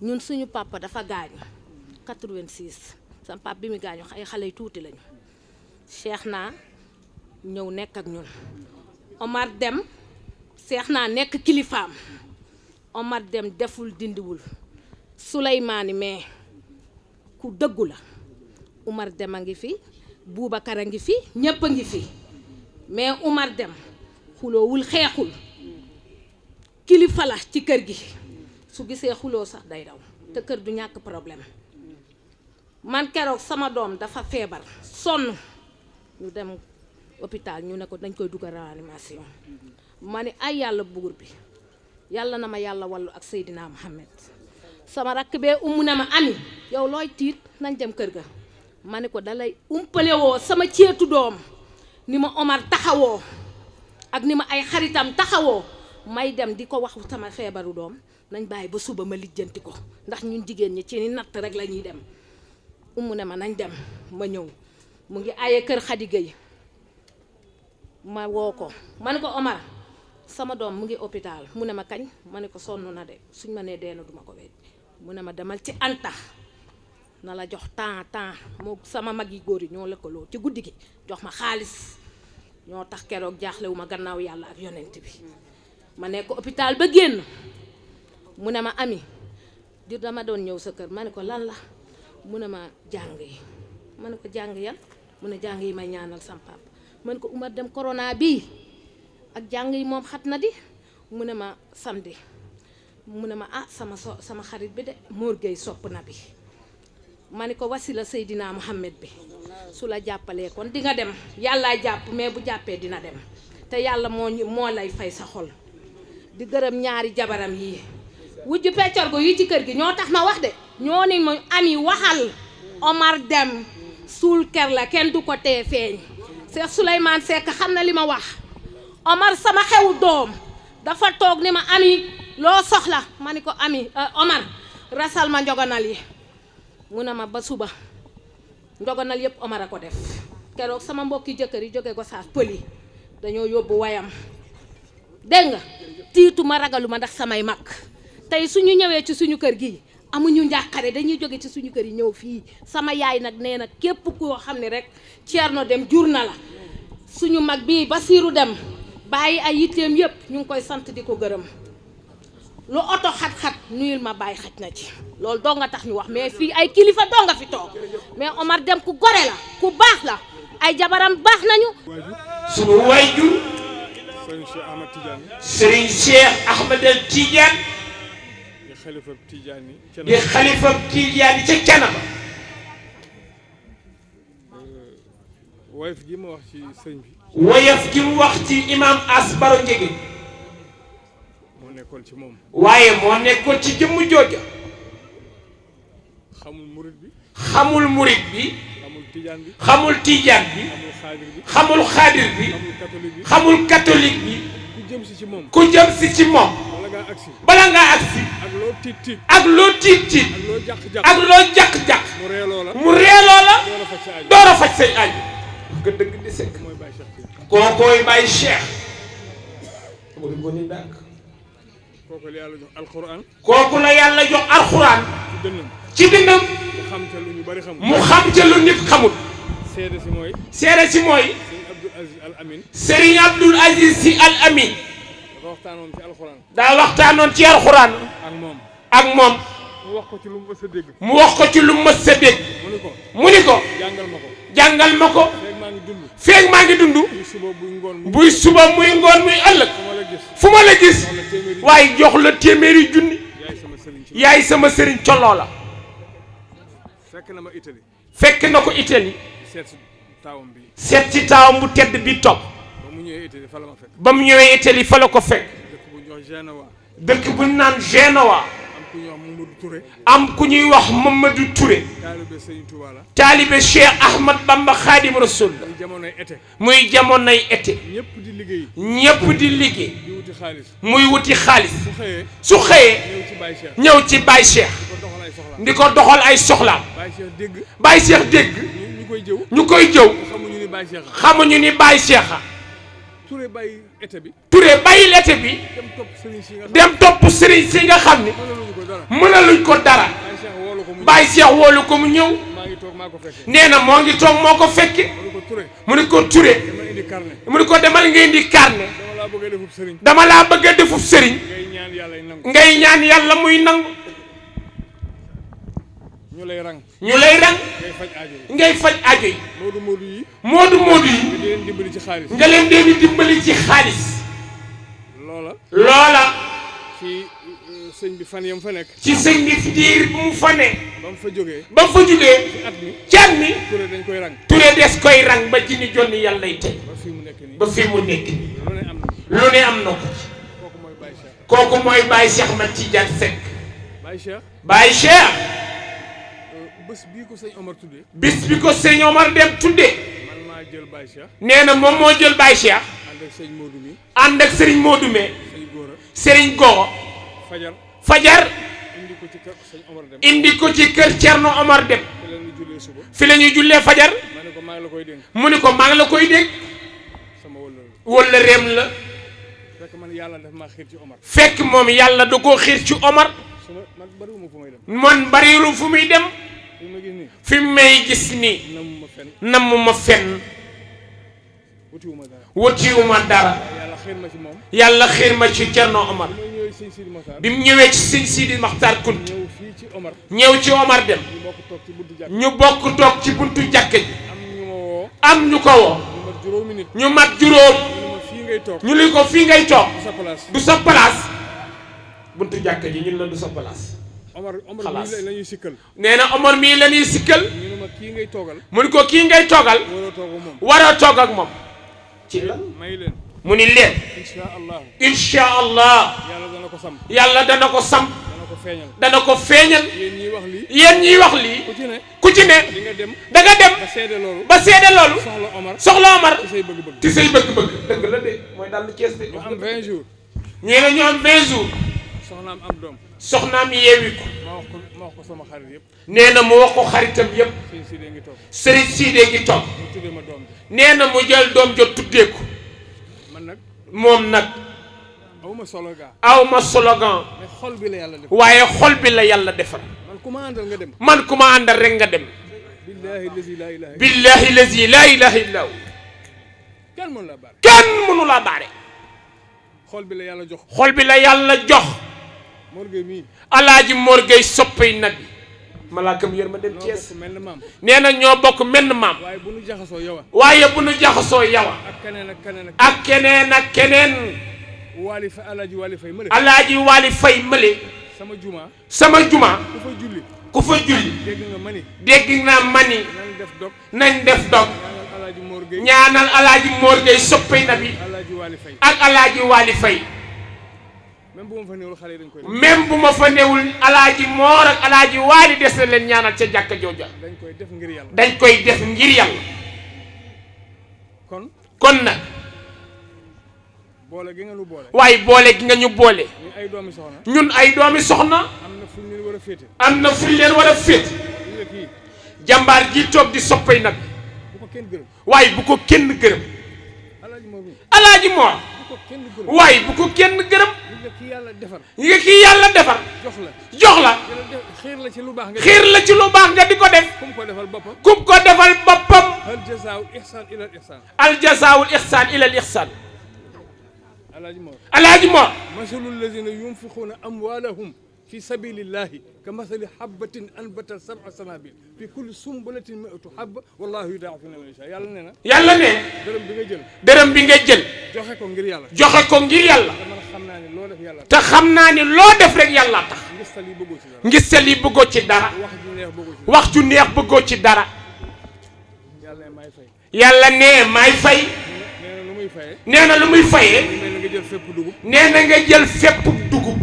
ñun suñu papa dafa gaañu 86 sama papa bi mu gaañu ay xale yu tuuti lañu Cheikh naa ñëw nekk ak ñun Omar Deme Cheikh naa nekk kilifaam Omar Deme deful dindiwul Souleymane mais ku dëggu la Omar Deme a ngi fi Boubacar a ngi fi ñépp a ngi fi mais Omar Deme xuloowul xeexul kilifa la ci kër gi su gisee xuloo sax day daw te kër du ñàkk problème man keroog sama doom dafa feebar sonn ñu dem hôpital ñu ne ko dañ koy dugal réanimation ma ne ay yàlla buur bi yàlla na ma yàlla wallu ak Seydina Mohamed sama rakk bee na ma ami yow looy tiit nañ dem kër ga ma ne ko dalay umpale woo sama ceetu doom ni ma Omar taxawoo ak ni ma ay xaritam taxawoo may dem di ko wax sama feebaru doom nañ bàyyi ba suba ma lijjanti ko ndax ñun jigéen ñi ci ni natt rek la ñuy dem ne ma nañ dem ma ñëw mu ngi aye kër Khady Gueye ma woo ko ma ne ko Omar sama doom mu ngi hôpital mu ne ma kañ ma ne ko sonn na de suñ ma nee dee na duma ko wéet mu ne ma demal ci Anta na la jox temps moo sama mag yi góor yi ñoo lëkkaloo ci guddi gi jox ma xaalis ñoo tax keroog jaaxlewu ma gannaaw yàlla ak yonent bi ma nekk hôpital ba génn mu ne ma ami di dama doon ñëw sa kër ma ne ko lan la mu ne ma jàng yi ma ne ko jàng yan mu ne jàng yi may ñaanal sam papa ma ne ko Omar Deme corona bii ak jàng yi moom xat na di mu ne ma samedi mu ne ma ah sama xarit bi de Mor Gueye sopp na bi ma ne ko wasila Seydina Mohamed bi su la jàppalee kon di nga dem yàllaa jàpp mais bu jàppee dina dem te yàlla moo lay fay sa xol di gërëm ñaari jabaram yii wujju peccorgo yi ci kër gi ñoo tax ma wax de ñoo ni ma ami waxal Omar Deme suul ker la kenn du ko tee feeñ Cheikh Souleymane Seck xam na li ma wax Omar sama xew doom dafa toog ni ma ami loo soxla ma ni ko ami Omar rasal ma njogonal yi mu ne ma ba suba njogonal yëpp Omar a ko def keroog sama mbokki jëkkër yi jóge Gossas pël yi dañoo yóbbu wayam dégg nga tiitu ma ragalu ma ndax samay mag tey suñu ñëwee ci suñu kër gi amuñu njàqare dañuy jóge ci suñu kër yi ñëw fii sama yaay nag nee na képp koo xam ne rek Thierno Deme jur na la suñu mag bii Basiiru Deme bàyyi ay yitteem yëpp ñu ngi koy sant di ko gërëm lu oto xat-xat nuyul ma bàyyi xaj na ci loolu doo nga tax ñu wax mais fii ay kilifa doo nga fi toog mais Omar Deme ku gore la ku baax la ay jabaram baax nañu
sunu waajur Serigne Cheikh Ahmed Tidiane di xalifa Tidiane ca Canaba
woyof gi ma wax ci sëñ bi
woyof gi mu wax ci imam As Baro Njege
moo nekkoon ci moom
waaye moo nekkoon ci jëmm jooja
xamul murit bi.
xamul murit bi.
xamul tijaan bi.
xamul tijaan bi.
xamul xaadir bi.
xamul xaadir bi. xamul catholique bi.
ku jëm si ci moom.
ku jëm si ci moom.
bala ngaa agsi.
bala ngaa agsi.
ak loo tiit tiit.
ak loo tiit tiit.
ak loo jàq-jàq.
ak loo jàq-jàq.
mu reeloo la.
mu reeloo la.
door a faj sa aju.
door a faj say aju. nga dëgg di sekk.
mooy Baye Cheikh.
kookooy Baye Cheikh. mu di ko ni dàkk.
kooku la yàlla jox alxuraan.
kooku la yàlla jox alxuraan.
ci dënnam.
ci dënnam.
mu xam ca lu ñu bari xamul.
mu xam ca lu nit xamul.
seede si mooy.
seede si mooy.
Serigne Abdoul Aziz Sy Al Amin.
Serigne Abdoul Aziz Sy Al Amin.
dafa waxtaanoon ci alxuraan.
daa waxtaanoon ci alxuraan.
ak moom.
ak moom.
mu wax ko ci lu mu mës a dégg.
mu wax ko ci lu mu mës a dégg. mu ni ko.
jàngal ma ko.
jàngal ma ko.
feeg maa ngi dund.
feeg maa ngi dund.
buy suba buy ngoon.
buy suba muy ngoon muy ëllëg. fu ma la gis. waaye jox la téeméeri junni. yaay sama sëriñ colloo la.
fekk na ma Italie.
fekk na ko Italie.
seet si taawam bi.
seet ci taawam bu tedd bi topp.
ba mu ñëwee Italie fa la ma fekk.
ba mu ñëwee Italie fa la ko fekk.
dëkk bu ñuy wax Genoa.
dëkk bu ñu naan Genoa.
am ku ñuy wax Mamadou Touré.
am ku ñuy wax Mamadou Touré.
taalibe Serigne Touba la.
taalibe Cheikh Ahmad Bamba Khadim Rasoul.
muy jamonoy été.
muy jamonoy été.
ñëpp di liggéey.
ñëpp di liggéey.
di wuti xaalis.
muy wuti xaalis.
su xëyee.
su xëyee.
ñëw ci Baye Cheikh.
ñëw ci Baye Cheikh. di ko doxal ay soxlaam.
Baye Cheikh dégg.
Baye Cheikh dégg.
ñu koy jëw.
ñu koy jëw.
xamuñu ni Baye Cheikh.
xamuñu ni Baye Cheikh.
Touré bàyyi été bi.
Touré bàyyi l'été bi. dem topp sëriñ si nga xam ni. mënaluñ ko dara. Baye Cheikh woolu ko mu ñëw. nee na moo ngi toog moo ko fekke. mu ni ko Touré. mu ni ko demal nga indi carnet. dama laa bëgg a defub sëriñ. ngay ñaan yàlla muy nangu.
ñu lay rang.
ñu lay rang. ngay faj aajo yi.
moodu yi.
moodu yi.
nga leen dimbali ci xaalis.
nga leen di dimbali ci xaalis. loola.
ci sëñ bi fan yam fa nekk.
ci sëñ bi diir bu mu fa ne.
ba mu fa jógee.
ba mu fa jógee. ci at mi.
Touré dañ koy rang.
Touré des koy rang ba ji ni jonni yàlla lay tey.
ba fii mu nekk nii.
ba fii mu nekk nii. lu ne am na ko ci. kooku mooy Baye Cheikh Mat Tidiane Seck.
Baye Cheikh.
Baye Cheikh.
bés bii ko sëñ Omar tuddee.
bis bi ko sëñ Omar dem tuddee.
man maa jël Baye Cheikh.
nee na moom moo jël Baye Cheikh.
ànd ak sëñ Modou mi.
ànd ak Serigne Modou mi. Serigne Goro.
Fajar.
Fajar.
indi ko ci kër sëñ Omar dem.
indi ko ci kër Thierno Omar dem.
fi la ñuy jullee suba.
fi la ñuy jullee Fajar.
ma ne ko maa ngi la koy dénk.
mu ni ko maa ngi la koy dénk.
sama
wala réem la.
fekk man yàlla daf maa xiir ci Omar.
fekk moom yàlla da koo xiir ci Omar.
man bariwuma fu may dem.
man bariwul fu muy dem. fi may gis nii. nammuma fenn. wutiwuma dara.
yàlla xiir ma ci moom.
yàlla xiir ma ci Thierno Omar. bi mu ñëwee ci sëñ Sidi Maxtaar Kunt.
ñëw fii ci Omar.
ñëw ci Omar dem. ñu bokk toog ci buntu jàkka ji. am ñu ko woo. ñu mat juróom. ñu li ko fii ngay toog. du sa place. buntu jàkka ji ñun la du sa place.
Omar mii la ñuy sikkal.
nee na Omar mii la ñuy sikkal.
ñu ne ma kii ngay toogal.
mu ni ko kii ngay toogal. waroo toog ak moom. ci lan
may leen.
mu ni leen. incha allah.
yàlla dana ko samp.
yàlla dana ko samp.
dana ko feeñal.
dana ko feeñal.
yéen ñiy wax lii.
yéen ñiy wax lii. ku ci ne.
di nga dem.
da nga dem.
ba seede loolu.
ba seede loolu.
soxla Omar.
soxla Omar.
ci say bëgg-bëgg.
ci say bëgg-bëgg. dëgg la de mooy daal lu Cees de.
ñu am 20 jours.
ñee nga ñu am 20 jours.
soxnaam am doom.
soxnaam yeewi ko.
ma wax ko sama xarit yëpp.
nee na mu wax ko xaritam yëpp.
Serigne Sidé ngi toog.
Serigne Sidé ngi toog.
mu tuddee ma doom ji.
nee na mu jël doom jot tuddee ko.
man nag.
moom nag.
awma slogan.
awma slogan.
mais xol bi la yàlla defar.
waaye xol bi la yàlla defar.
man ku ma àndal nga dem.
man ku ma àndal rek nga dem.
billahi lazi la ilaha.
billahi lazi la ilaha illa hu.
kenn mënu laa baare.
kenn mënu laa baare.
xol bi la yàlla jox.
xol bi la yàlla jox.
Mor Gueye mii.
Alaaji Mor Gueye soppay nabi. malaakam yër ma dem Thiès. nee na ñoo bokk menn maam.
waaye bu nu jaxasoo yow.
waaye bu nu jaxasoo yow.
ak keneen ak keneen
ak keneen ak keneen.
Waly Faye Alaaji Waly Faye mële.
Alaaji Waly Faye mële.
sama juma.
sama juma.
ku fa julli.
ku fa julli.
dégg nga mani.
dégg naa mani.
nañ def dog.
nañ def dog.
ñaanal Alaaji Mor Gueye.
ñaanal Alaaji Mor Gueye soppay nabi.
Alaaji Waly Faye.
ak Alaaji Waly Faye.
même bu ma fa newul xale yi dañ koy def.
même bu ma fa newul alaaji Moor ak alaaji Waali des na leen ñaanal ca jàkka jooja.
dañ koy def ngir yàlla.
dañ koy def ngir yàlla. kon nag.
boole gi nga ñu boole.
waaye boole gi nga ñu boole.
ñun ay doomi soxna.
ñun ay doomi soxna.
am na fu ñu leen war a féete.
am na fu ñu leen war a féete. jàmbaar ji toog di soppay nag.
bu ko kenn gërëm.
waaye bu ko kenn gërëm. alaaji Moor. waaye bu ko kenn gërëm.
ki yàlla defar.
nga kii yàlla defar. jox la.
xiir la ci lu baax nga.
xiir la ci lu baax nga di ko def.
kum ko defal boppam.
kum ko defal boppam.
al jazaawul ihsaan ilal ihsaan.
al jazaawul ihsaan ilal ihsaan.
alaaji Moor. masalul lazina yunfiquuna amwaalahum fi sabilillahi ka masali habbatin anbatat sab'a sanabil fi kulli sumbulatin mi'atu habba wallahu yudaa'ifu liman yashaa. yàlla nee na.
yàlla nee.
dërëm bi nga jël.
dërëm bi nga jël.
joxe ko ngir yàlla.
joxe ko ngir yàlla. te xam naa ni loo def rek yàlla tax. ngistal yi bëggoo ci dara. wax ju neex bëggoo ci dara. yàlla nee may fay. nee na lu muy fayee. nee na nga jël fépp dugub.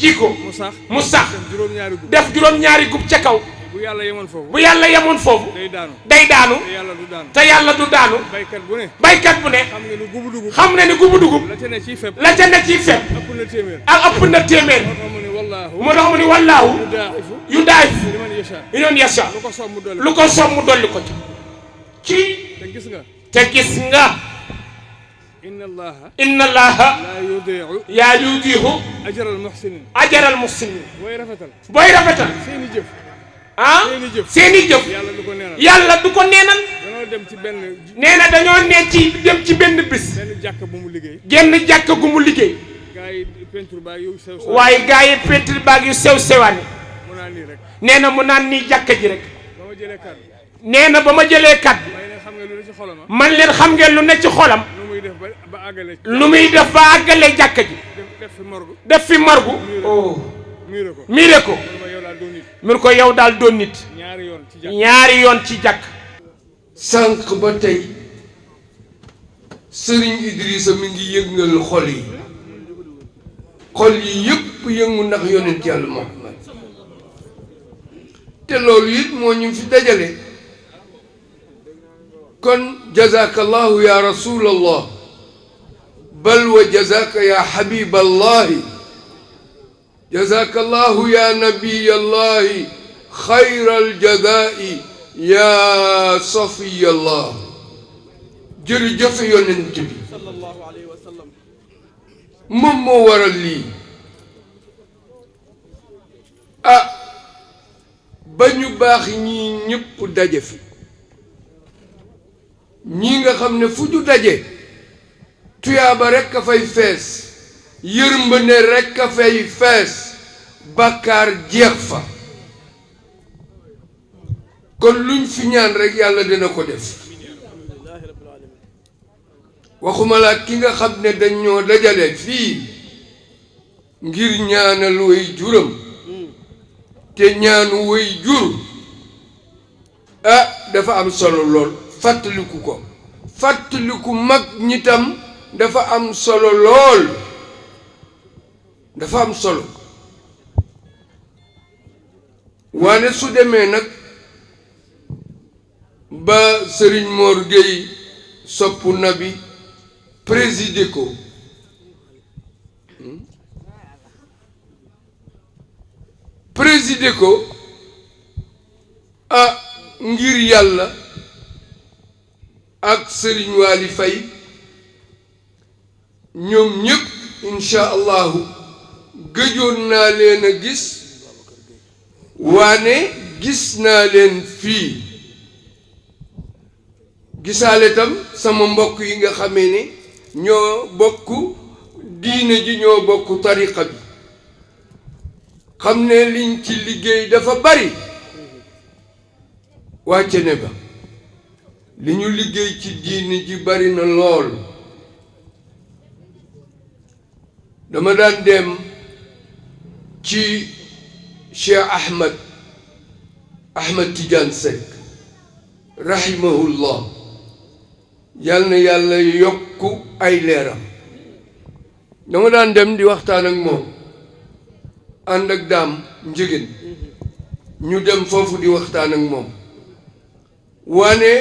ji ko mu sax def juróom-ñaari gub ca kaw.
bu yàlla yemoon foofu.
bu yàlla yemoon foofu. day daanu. te yàlla du daanu. baykat bu ne. xam na ni gubu dugub. la ca ne ciy fépp. ak ëpp na téeméer. moo tax mu ni wallaahu yu daayif liman yashaa. lu ko soob mu dolli ko ci. te gis nga. inna allaha yaa yudiihu ajral muhsinin. booy rafetal. seeni jëf. yàlla du ko neenal. nee na dañoo ne ci dem ci benn bis. genn jàkk gu mu liggéey. waaye gaa yi peinture baag yu sew sewaani. nee na mu naan nii jàkk ji rek. nee na ba ma jëlee kàddu. man leen xam ngeen lu ne ci xolam. lu muy def ba àggale jàkka ji. def fi morgu. miire ko. mun ko yow daal doon nit. ñaari yoon ci jàkk.
sànq ba tey Serigne Idrissa mi ngi yëngal xol yi. xol yi yëpp yëngu ndax yonent yàlla Muhammad. te loolu it moo ñu fi dajale. kon jazakallahu ya rasulallah. bal wa jazaka ya habiballahi. jazakallahu ya nabiyallahi. xayral jazaa'i ya safiyallah. jërëjëf yonent bi. moom moo waral lii. ba ñu baax ñii ñëpp daje fi. ñii nga xam ne fu ñu daje. tuyaaba rekk a fay fees. yërmande rekk a fay fees. bàkkaar jeex fa. kon luñ fi ñaan rek yàlla dina ko def. waxuma la ki nga xam ne dañoo dajale fii ngir ñaanal way juram. te ñaanu way jur dafa am solo lool. fàttaliku ko. fàttaliku mag ñi tam dafa am solo lool. dafa am solo. waane su demee nag ba Serigne Mor Gueye soppu nabi présider ko ngir yàlla ak Serigne Waly Faye ñoom ñëpp incha allahu gëjoon naa leen a gis waane gis naa leen fii. gisaale tam sama mbokk yi nga xamee ne ñoo bokk diine ji ñoo bokk tariqa bi. xam ne liñ ci liggéey dafa bari. wàcce ne ba li ñu liggéey ci diine ji bari na lool. dama daan dem ci Cheikh Ahmed Tidiane Seck rahimahullah. yal na yàlla yokk ay leeram. dama daan dem di waxtaan ak moom ànd ak daam njëgën ñu dem foofu di waxtaan ak moom waane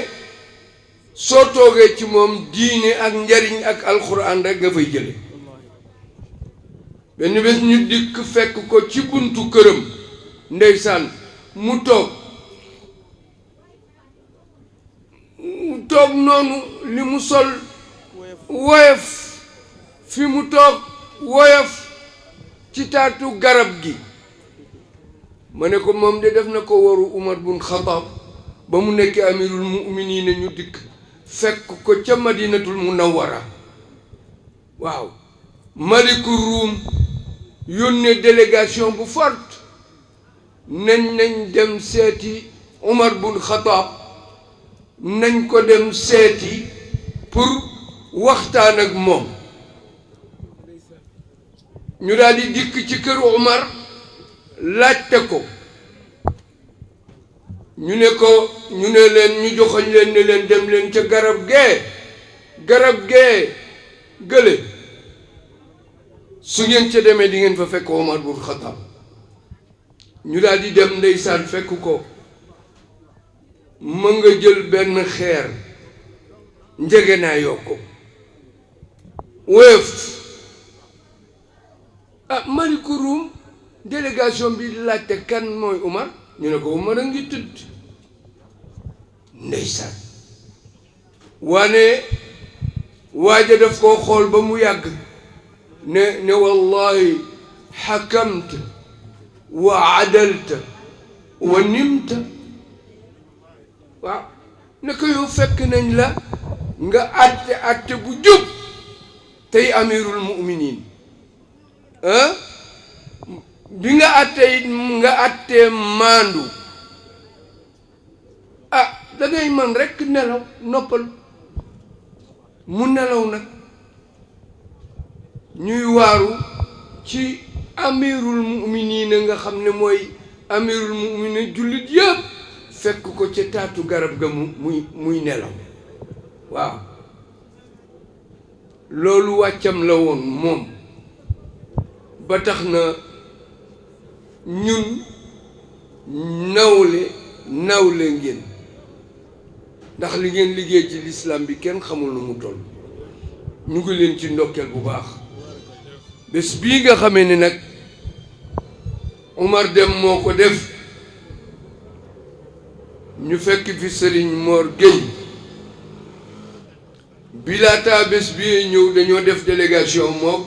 soo toogee ci moom diine ak njariñ ak alxuraan rek nga fay jële benn bés ñu dikk fekk ko ci buntu këram ndeysaan mu toog noonu li mu sol woyof fi mu toog woyof ci taatu garab gi ma ne ko moom de def na ko waru Umar bun Xataab ba mu nekk amirul mu'miniina ñu dikk fekk ko ca madinatul munawwara waaw maliku ruum yónnee délégation bu forte nañ dem seeti Umar bun Xataab nañ ko dem seeti pour waxtaan ak moom ñu daal di dikk ci kër Umar laajte ko ñu ne leen ñu joxoñ leen ne leen dem leen ca garab gee gële su ngeen ca demee di ngeen fa fekk Umar bun Xataab ñu daal di dem ndeysaan fekk ko ma nga jël benn xeer njege naa yokko wéef maliku ruum délégation bi laajte kan mooy Umar ñu ne ko Umar a ngi tëdd ndeysaan waane waaja daf koo xool ba mu yàgg ne wallahi xakamta wa adalta wa nimta waaw ne ko yow fekk nañ la nga atte bu jub tey amirul mu'minin bi nga attee maandu da ngay man rekk nelaw noppal mu nelaw nag ñuy waaru ci amirul mu'minin nga xam ne mooy amirul mu'minin jullit yëpp fekk ko ca taatu garab ga muy nelaw waaw loolu wàccam la woon moom ba tax na ñun nawle ngeen ndax li ngeen liggéey ci lislaam bi kenn xamul nu mu toll ñu ngi leen ci ndokkeel bu baax bés bii nga xamee ne nag Umar Dem moo ko def ñu fekk fi Serigne Mor Gueye bilaata bés bi ñëw dañoo def délégation mook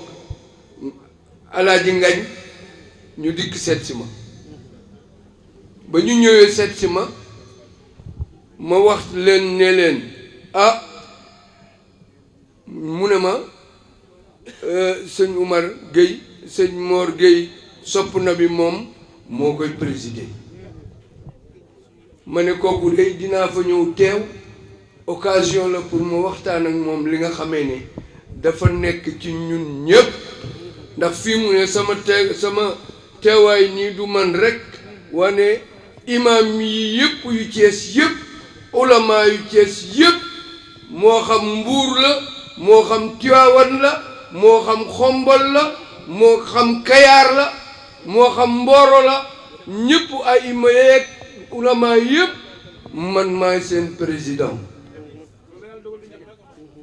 Alaaji Ngañ ñu dikk seet si ma ba ñu ñëwee seet si ma wax leen ne leen mu ne ma sëñ Umar Gueye sëñ Mor Gueye sopp na bi moom moo koy présider ma ne kooku de dinaa fa ñëw teew occasion la pour ma waxtaan ak moom li nga xamee ne dafa nekk ci ñun ñëpp ndax fii mu ne sama teewaay nii du man rek wane imam yi yëpp yu Cees yëpp ulama yu Cees yëpp moo xam Mbuur la moo xam Tiwaawan la moo xam Xombol la moo xam Kayaar la moo xam Mboro la ñëpp ay ima yeeg ulama yëpp man maay seen président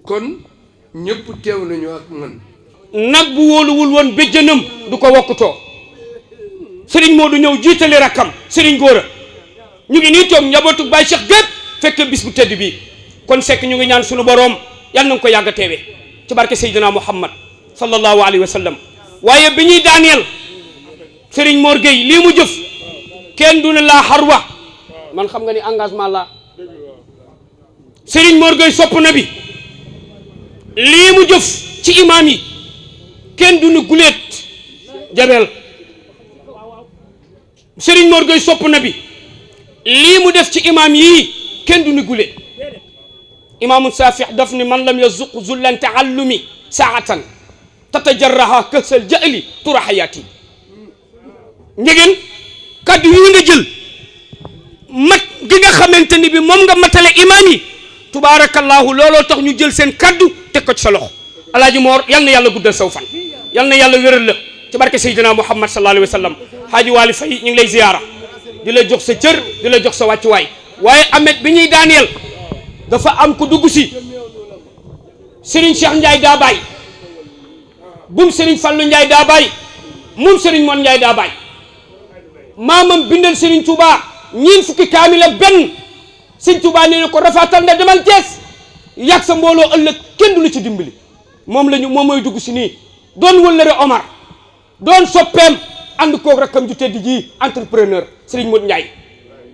kon ñëpp teew nañu ak man
nag bu wóoluwul woon béjjënam du ko wokkutoo sëriñ Modou ñëw jiitali rakkam sëriñ Góora ñu ngi nii toog njabootu Baay Cheikh gépp fekk bis bu tedd bii kon sekk ñu ngi ñaan sunu boroom yàlla na ko yàgg a teewe ci barke Seydina Muhammad sallallahu alayhi wa sallam waaye bi ñuy daaneel sëriñ Mor Gueye lii mu jëf kenn du ne laa xarwa man xam nga ni engagement la sëriñ Mor Gueye sopp na bi lii mu jëf ci imaam yi kenn du ne guleet jabel sëriñ Mor Gueye sopp na bi lii mu def ci imaam yii kenn du ne guleet imaamu Saafi daf ni man lam yazuq zullan taallumi saatan tatajarraha kësal jahli tura xayaati njegeen kaddu yi nga jël mat gi nga xamante ni bi moom nga matale imaam yi tubaarakallahu looloo tax ñu jël seen kaddu teg ko ci sa loxo alaaji Moor yal na yàlla guddal saw fan
yal na yàlla wéral la ci barke Seydina Muhammad sallallahu alayhi wa sallam Haaji Waly Faye ñu ngi lay ziyaara di la jox sa cër di la jox sa wàccuwaay waaye Ahmed bi ñuy daaneel dafa am ku dugg si Serigne Cheikh Ndiaye daa baay bum Serigne Fallou Ndiaye daa baay moom Serigne Mon Ndiaye daa baay maamam bindal Serigne Touba ñiin fukki kaamil ak benn Serigne Touba nee na ko rafaatal nga demal Cees yàgg sa mbooloo ëllëg kenn du la ci dimbali moom mooy dugg si nii doon wëllëre Omar doon soppeem ànd koog rakkam ju tedd ji entrepreneur Serigne Modou Ndiaye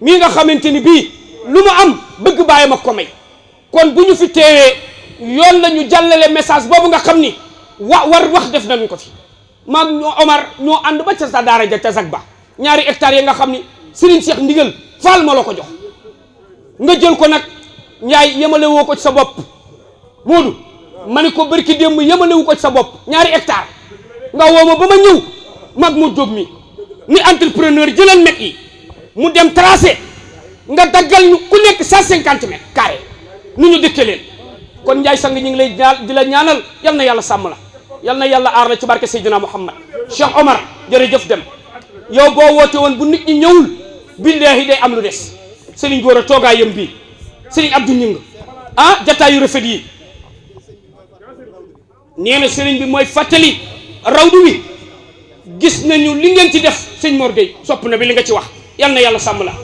mii nga xamante ni bii lu mu am bëgg bàyyam ak ko may kon bu ñu fi teewee yoon la ñu jàllale message boobu nga xam ni wax def nañu ko fi maag ñoo Omar ñoo ànd ba ca sa daara ja ca Zag ba ñaari hectares yi nga xam ni Serigne Cheikh Ndigal Fall ma la ko jox nga jël ko nag Ndiaye yemale woo ko ci sa bopp Modou ma ne ko barki démb yemale wu ko ci sa bopp ñaari hectares nga woo ma ba ma ñëw mag mu jóg mi ni entrepreneur jëlal mètres yi mu dem tracé nga daggal ñu ku nekk 150 mètres carré nu ñu dëkkee leen kon Ndiaye sang ñu ngi lay di la ñaanal yal na yàlla sàmm la yal na yàlla aar la ci barke Seydina Muhammad Cheikh Omar jërëjëf dem yow boo woote woon bu nit ñi ñëwul billaahi day am lu des Serigne Gora toogaayam bii Serigne Abdou Ñing jataayu rafet yi nee na Serigne bi mooy fàttali rawdu wi gis nañu li ngeen ci def sëñ Mor Gueye sopp na bi li nga ci wax yal na yàlla sàmm la